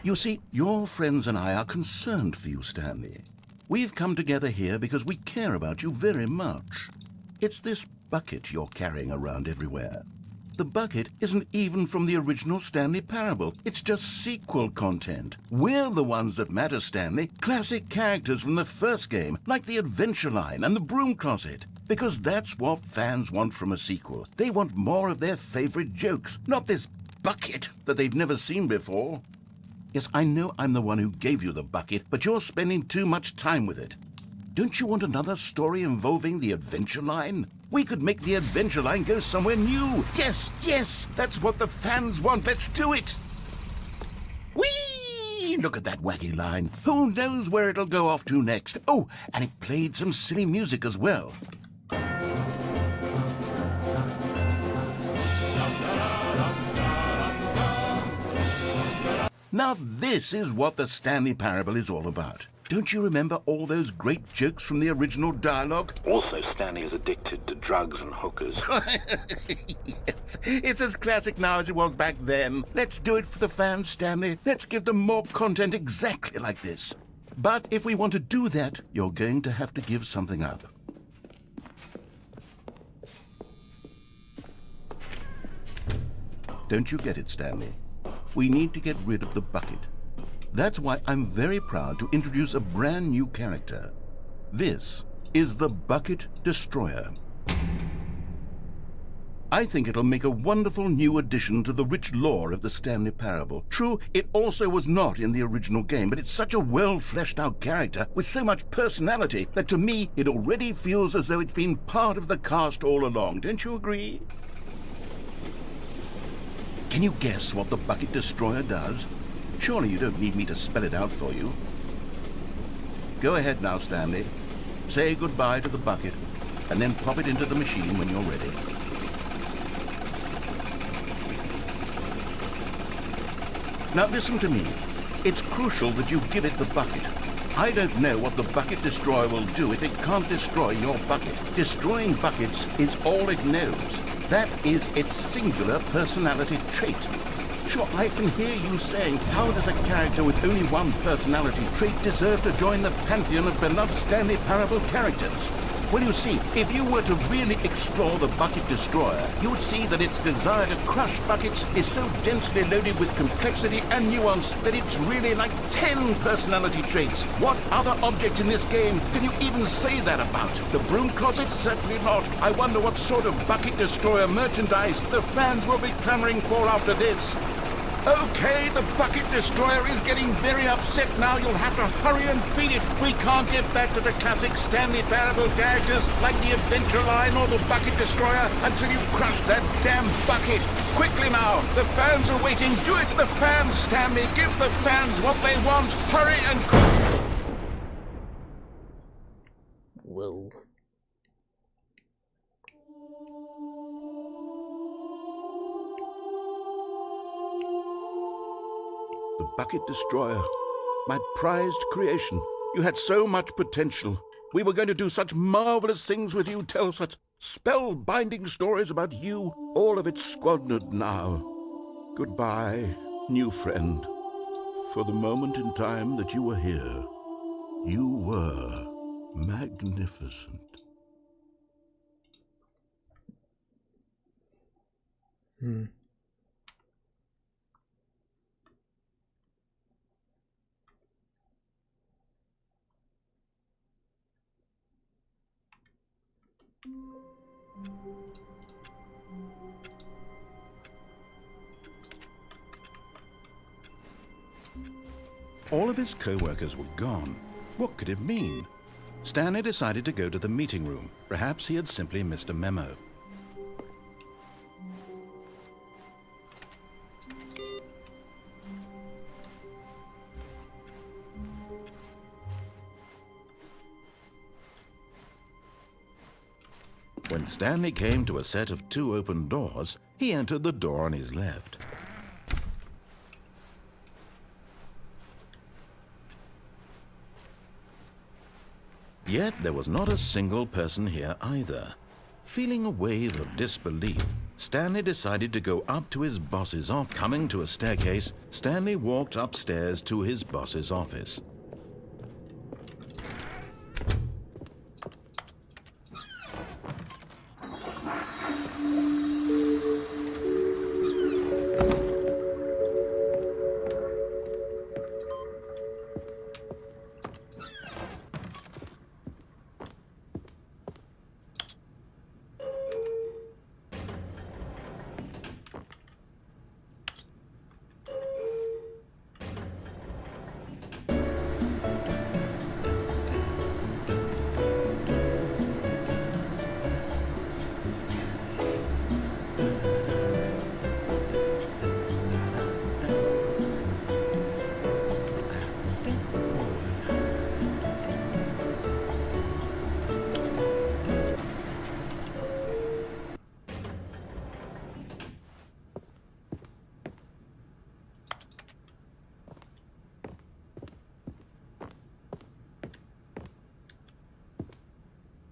You see, your friends and I are concerned for you, Stanley. We've come together here because we care about you very much. It's this bucket you're carrying around everywhere. The bucket isn't even from the original Stanley Parable. It's just sequel content. We're the ones that matter, Stanley. Classic characters from the first game, like the Adventure Line and the Broom Closet. Because that's what fans want from a sequel. They want more of their favorite jokes, not this bucket that they've never seen before. Yes, I know I'm the one who gave you the bucket, but you're spending too much time with it. Don't you want another story involving the Adventure Line? We could make the Adventure Line go somewhere new. Yes, yes, that's what the fans want. Let's do it. Whee! Look at that wacky line. Who knows where it'll go off to next? Oh, and it played some silly music as well. Now this is what the Stanley Parable is all about. Don't you remember all those great jokes from the original dialogue? Also, Stanley is addicted to drugs and hookers. Yes, it's as classic now as it was back then. Let's do it for the fans, Stanley. Let's give them more content exactly like this. But if we want to do that, you're going to have to give something up. Don't you get it, Stanley? We need to get rid of the bucket. That's why I'm very proud to introduce a brand new character. This is the Bucket Destroyer. I think it'll make a wonderful new addition to the rich lore of the Stanley Parable. True, it also was not in the original game, but it's such a well-fleshed-out character with so much personality that to me it already feels as though it's been part of the cast all along. Don't you agree? Can you guess what the Bucket Destroyer does? Surely you don't need me to spell it out for you. Go ahead now, Stanley. Say goodbye to the bucket, and then pop it into the machine when you're ready. Now listen to me. It's crucial that you give it the bucket. I don't know what the bucket destroyer will do if it can't destroy your bucket. Destroying buckets is all it knows. That is its singular personality trait. Sure, I can hear you saying, how does a character with only one personality trait deserve to join the pantheon of beloved Stanley Parable characters? Well, you see, if you were to really explore the Bucket Destroyer, you would see that its desire to crush buckets is so densely loaded with complexity and nuance that it's really like 10 personality traits. What other object in this game can you even say that about? The broom closet? Certainly not. I wonder what sort of Bucket Destroyer merchandise the fans will be clamoring for after this. Okay, the Bucket Destroyer is getting very upset now. You'll have to hurry and feed it. We can't get back to the classic Stanley Parable characters like the Adventure Line or the Bucket Destroyer until you crush that damn bucket. Quickly now, the fans are waiting. Do it, the fans, Stanley. Give the fans what they want. Hurry and Whoa. The Bucket Destroyer, my prized creation. You had so much potential. We were going to do such marvelous things with you, tell such spellbinding stories about you. All of it squandered now. Goodbye, new friend. For the moment in time that you were here, you were magnificent. All of his co-workers were gone. What could it mean? Stanley decided to go to the meeting room. Perhaps he had simply missed a memo. When Stanley came to a set of 2 open doors, he entered the door on his left. Yet there was not a single person here either. Feeling a wave of disbelief, Stanley decided to go up to his boss's office. Coming to a staircase, Stanley walked upstairs to his boss's office.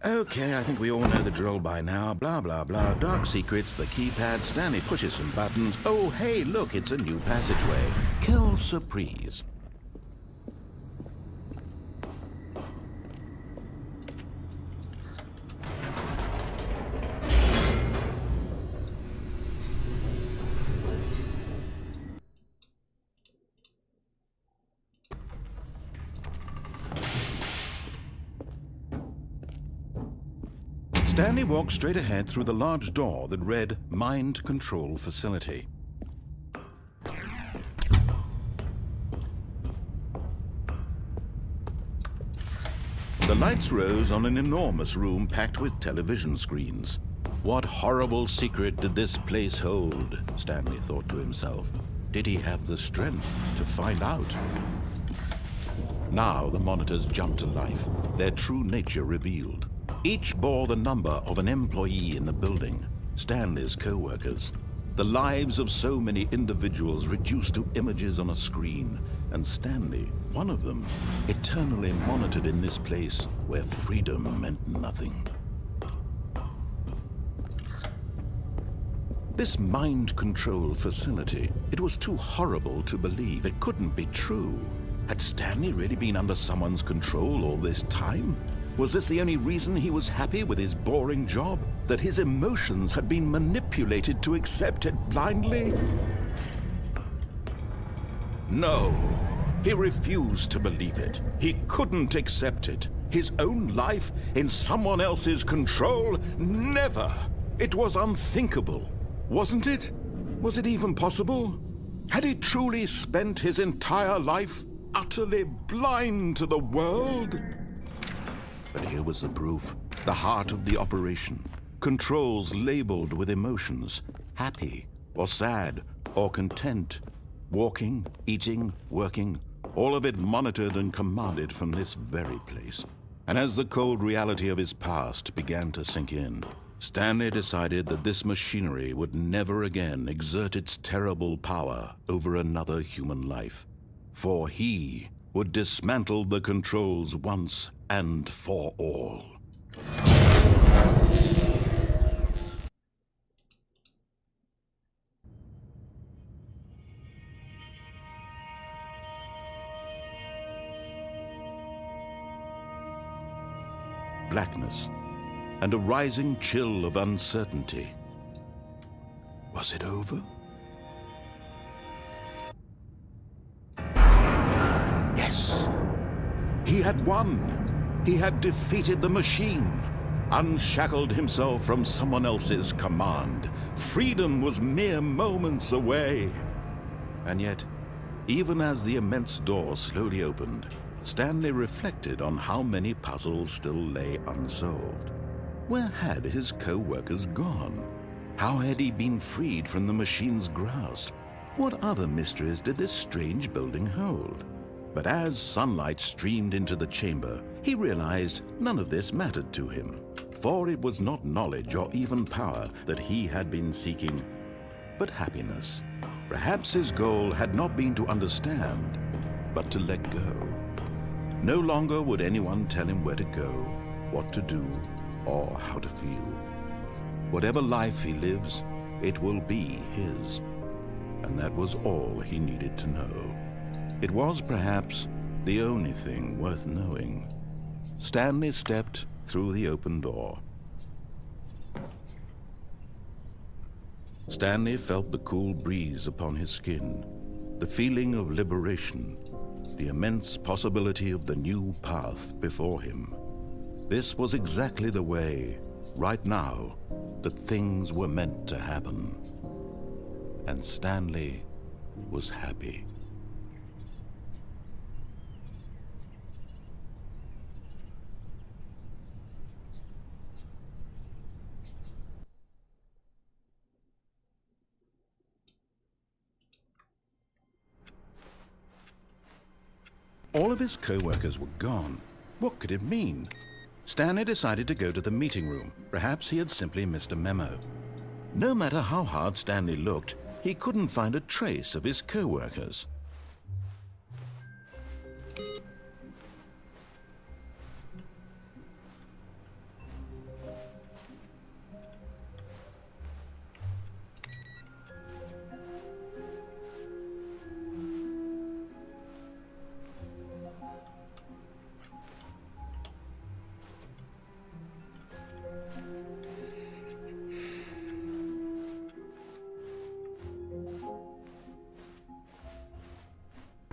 Okay, I think we all know the drill by now. Blah, blah, blah. Dark secrets, the keypad, Stanley pushes some buttons. Oh, hey, look, it's a new passageway. Kill surprise. Stanley walked straight ahead through the large door that read Mind Control Facility. The lights rose on an enormous room packed with television screens. What horrible secret did this place hold? Stanley thought to himself. Did he have the strength to find out? Now the monitors jumped to life, their true nature revealed. Each bore the number of an employee in the building, Stanley's co-workers. The lives of so many individuals reduced to images on a screen, and Stanley, one of them, eternally monitored in this place where freedom meant nothing. This mind control facility, it was too horrible to believe. It couldn't be true. Had Stanley really been under someone's control all this time? Was this the only reason he was happy with his boring job? That his emotions had been manipulated to accept it blindly? No, he refused to believe it. He couldn't accept it. His own life in someone else's control? Never! It was unthinkable. Wasn't it? Was it even possible? Had he truly spent his entire life utterly blind to the world? But here was the proof. The heart of the operation. Controls labeled with emotions. Happy, or sad, or content. Walking, eating, working. All of it monitored and commanded from this very place. And as the cold reality of his past began to sink in, Stanley decided that this machinery would never again exert its terrible power over another human life. For he would dismantle the controls once and for all. Blackness and a rising chill of uncertainty. Was it over? Yes. He had won. He had defeated the machine, unshackled himself from someone else's command. Freedom was mere moments away. And yet, even as the immense door slowly opened, Stanley reflected on how many puzzles still lay unsolved. Where had his co-workers gone? How had he been freed from the machine's grasp? What other mysteries did this strange building hold? But as sunlight streamed into the chamber, he realized none of this mattered to him. For it was not knowledge or even power that he had been seeking, but happiness. Perhaps his goal had not been to understand, but to let go. No longer would anyone tell him where to go, what to do, or how to feel. Whatever life he lives, it will be his. And that was all he needed to know. It was perhaps the only thing worth knowing. Stanley stepped through the open door. Stanley felt the cool breeze upon his skin, the feeling of liberation, the immense possibility of the new path before him. This was exactly the way, right now, that things were meant to happen. And Stanley was happy. All of his co-workers were gone. What could it mean? Stanley decided to go to the meeting room. Perhaps he had simply missed a memo. No matter how hard Stanley looked, he couldn't find a trace of his co-workers.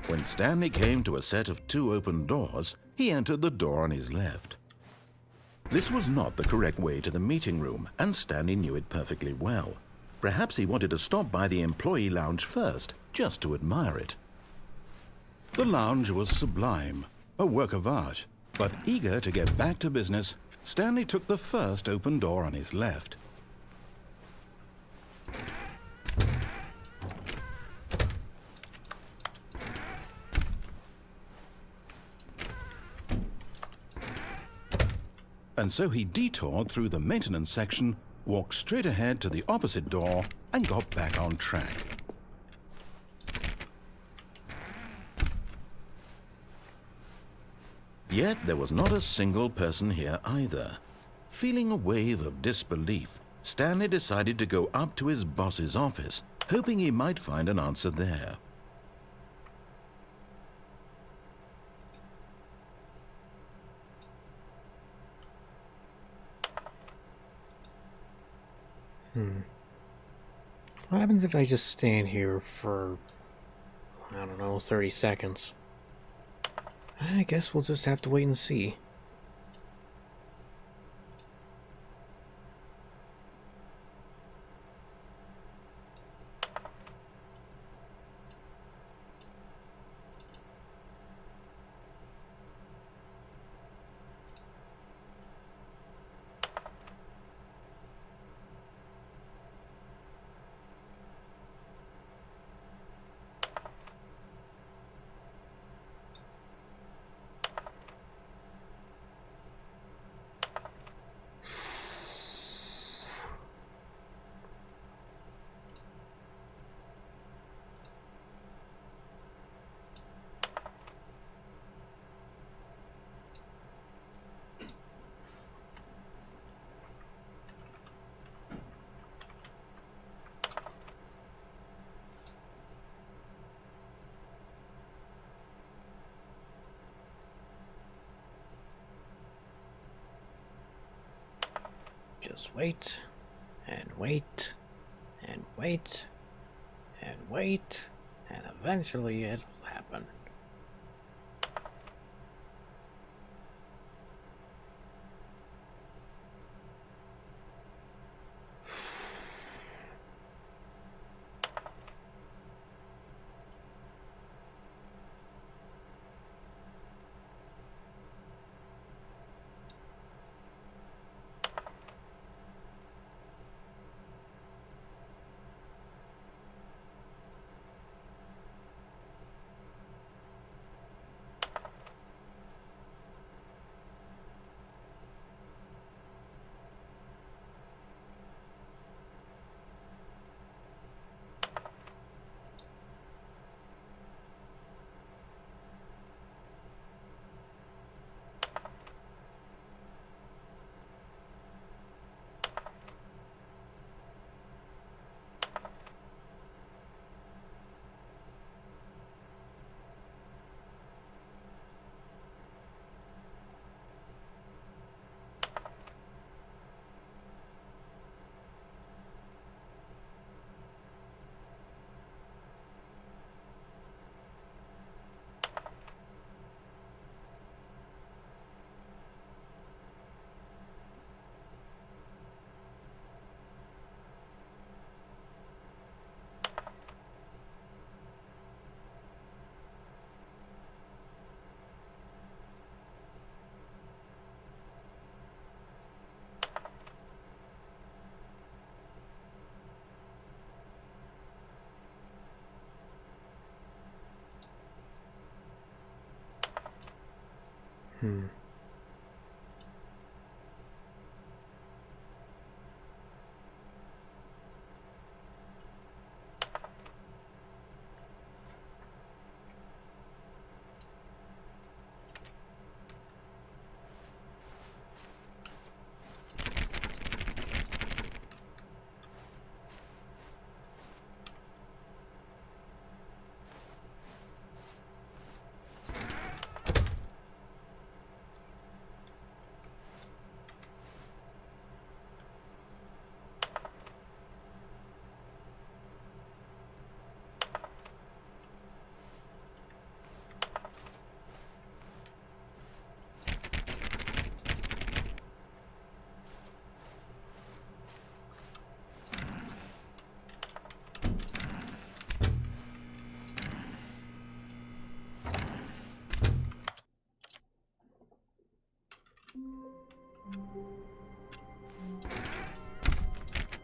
When Stanley came to a set of 2 open doors, he entered the door on his left. This was not the correct way to the meeting room, and Stanley knew it perfectly well. Perhaps he wanted to stop by the employee lounge first, just to admire it. The lounge was sublime, a work of art, but eager to get back to business, Stanley took the first open door on his left. And so he detoured through the maintenance section, walked straight ahead to the opposite door and got back on track. Yet there was not a single person here either. Feeling a wave of disbelief, Stanley decided to go up to his boss's office, hoping he might find an answer there. What happens if I just stand here for, I don't know, 30 seconds? I guess we'll just have to wait and see. Just wait, and wait, and wait, and wait, and eventually it'll happen.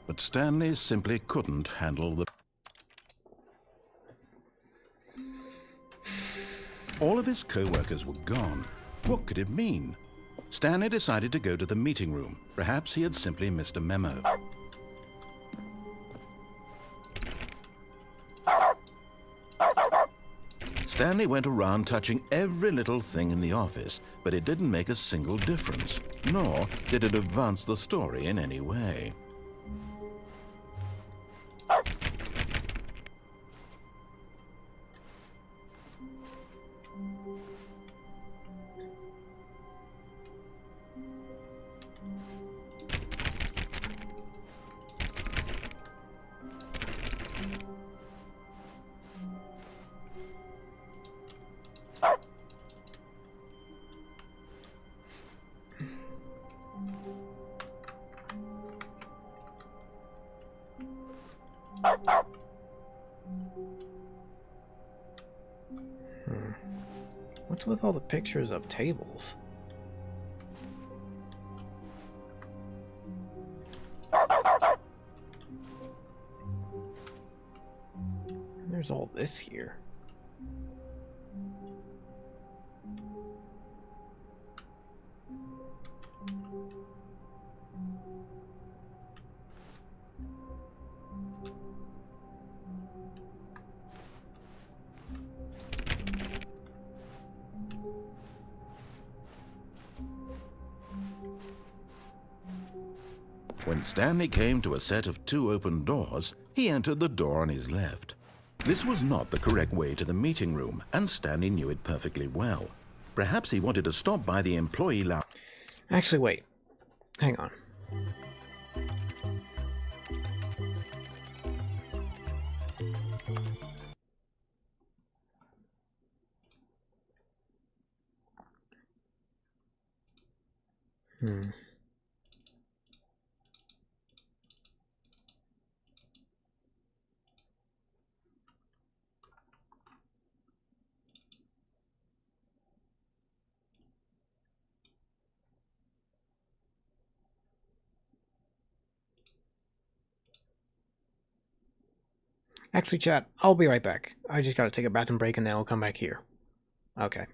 But Stanley simply couldn't handle the... All of his co-workers were gone. What could it mean? Stanley decided to go to the meeting room. Perhaps he had simply missed a memo. Stanley went around touching every little thing in the office, but it didn't make a single difference, nor did it advance the story in any way. What's with all the pictures of tables? There's all this here. When Stanley came to a set of 2 open doors, he entered the door on his left. This was not the correct way to the meeting room, and Stanley knew it perfectly well. Perhaps he wanted to stop by the employee lounge. Actually, wait. Hang on. Actually, chat, I'll be right back. I just gotta take a bathroom break and then I'll come back here. Okay.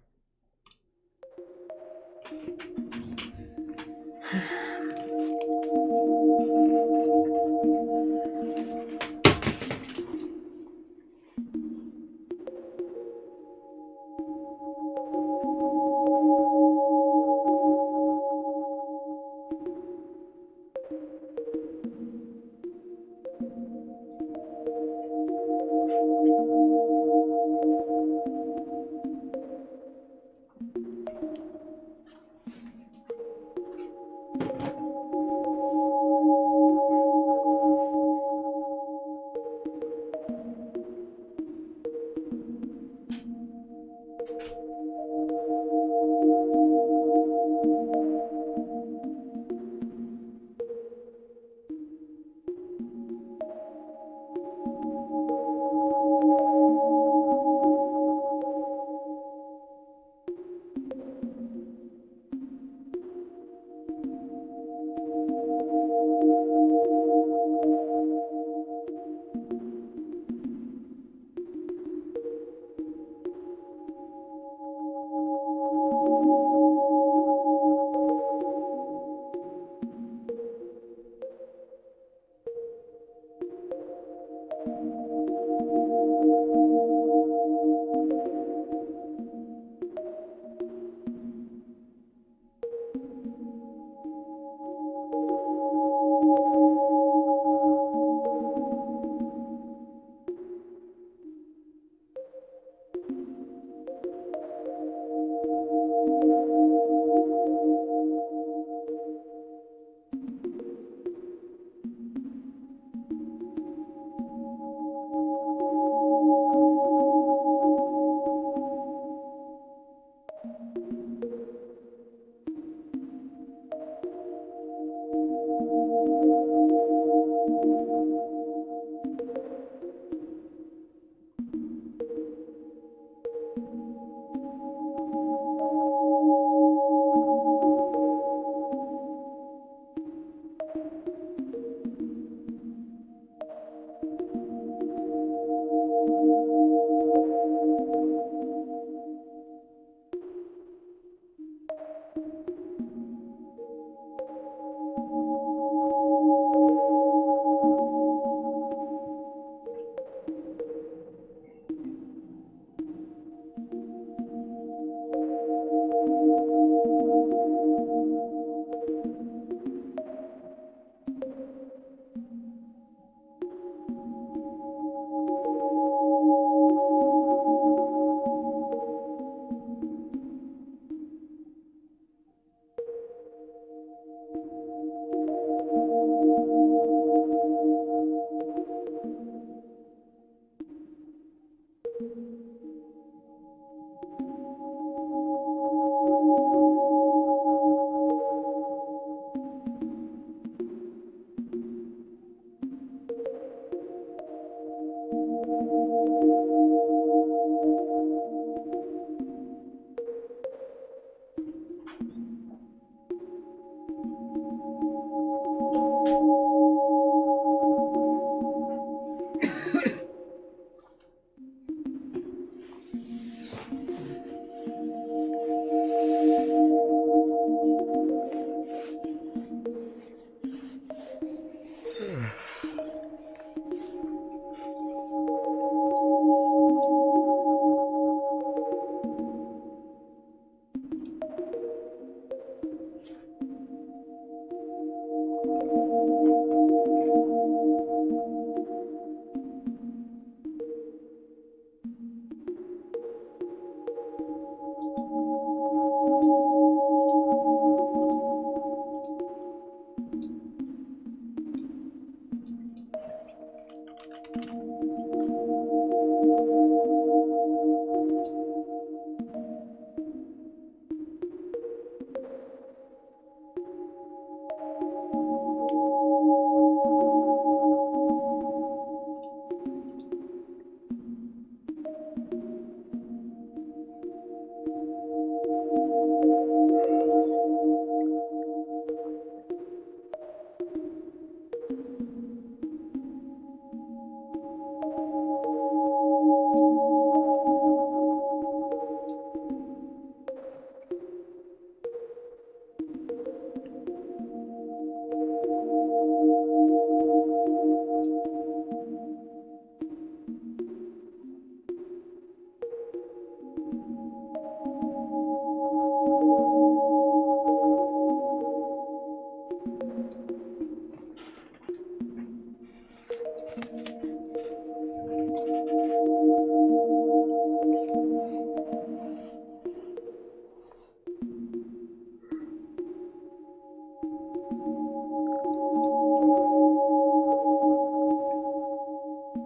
I'm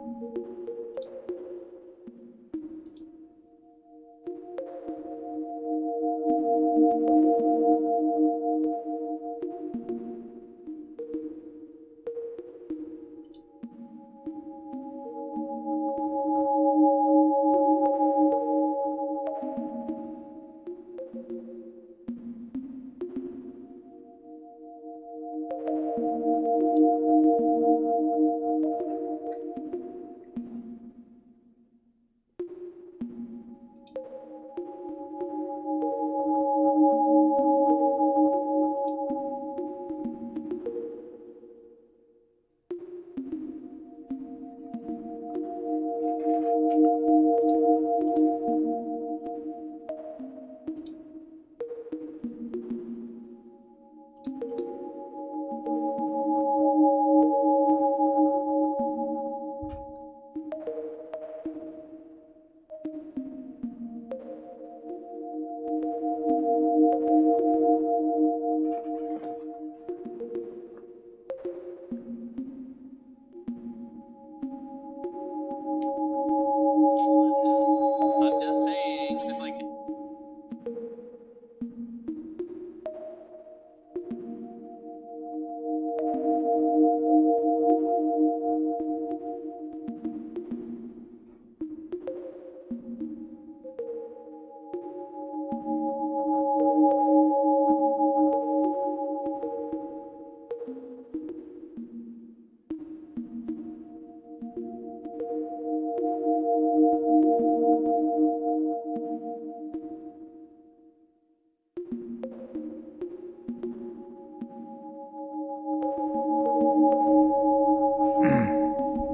just saying, it's like.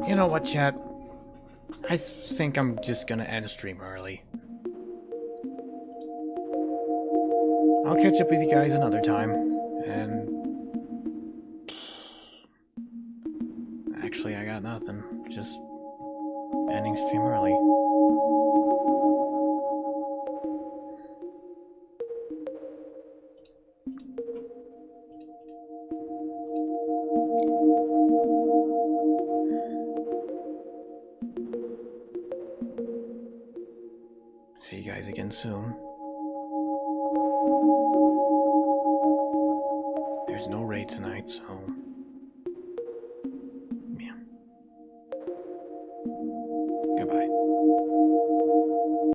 You know what, chat? I think I'm just gonna end stream early. I'll catch up with you guys another time. And actually, I got nothing. Just ending stream early. See you guys again soon. There's no raid tonight, so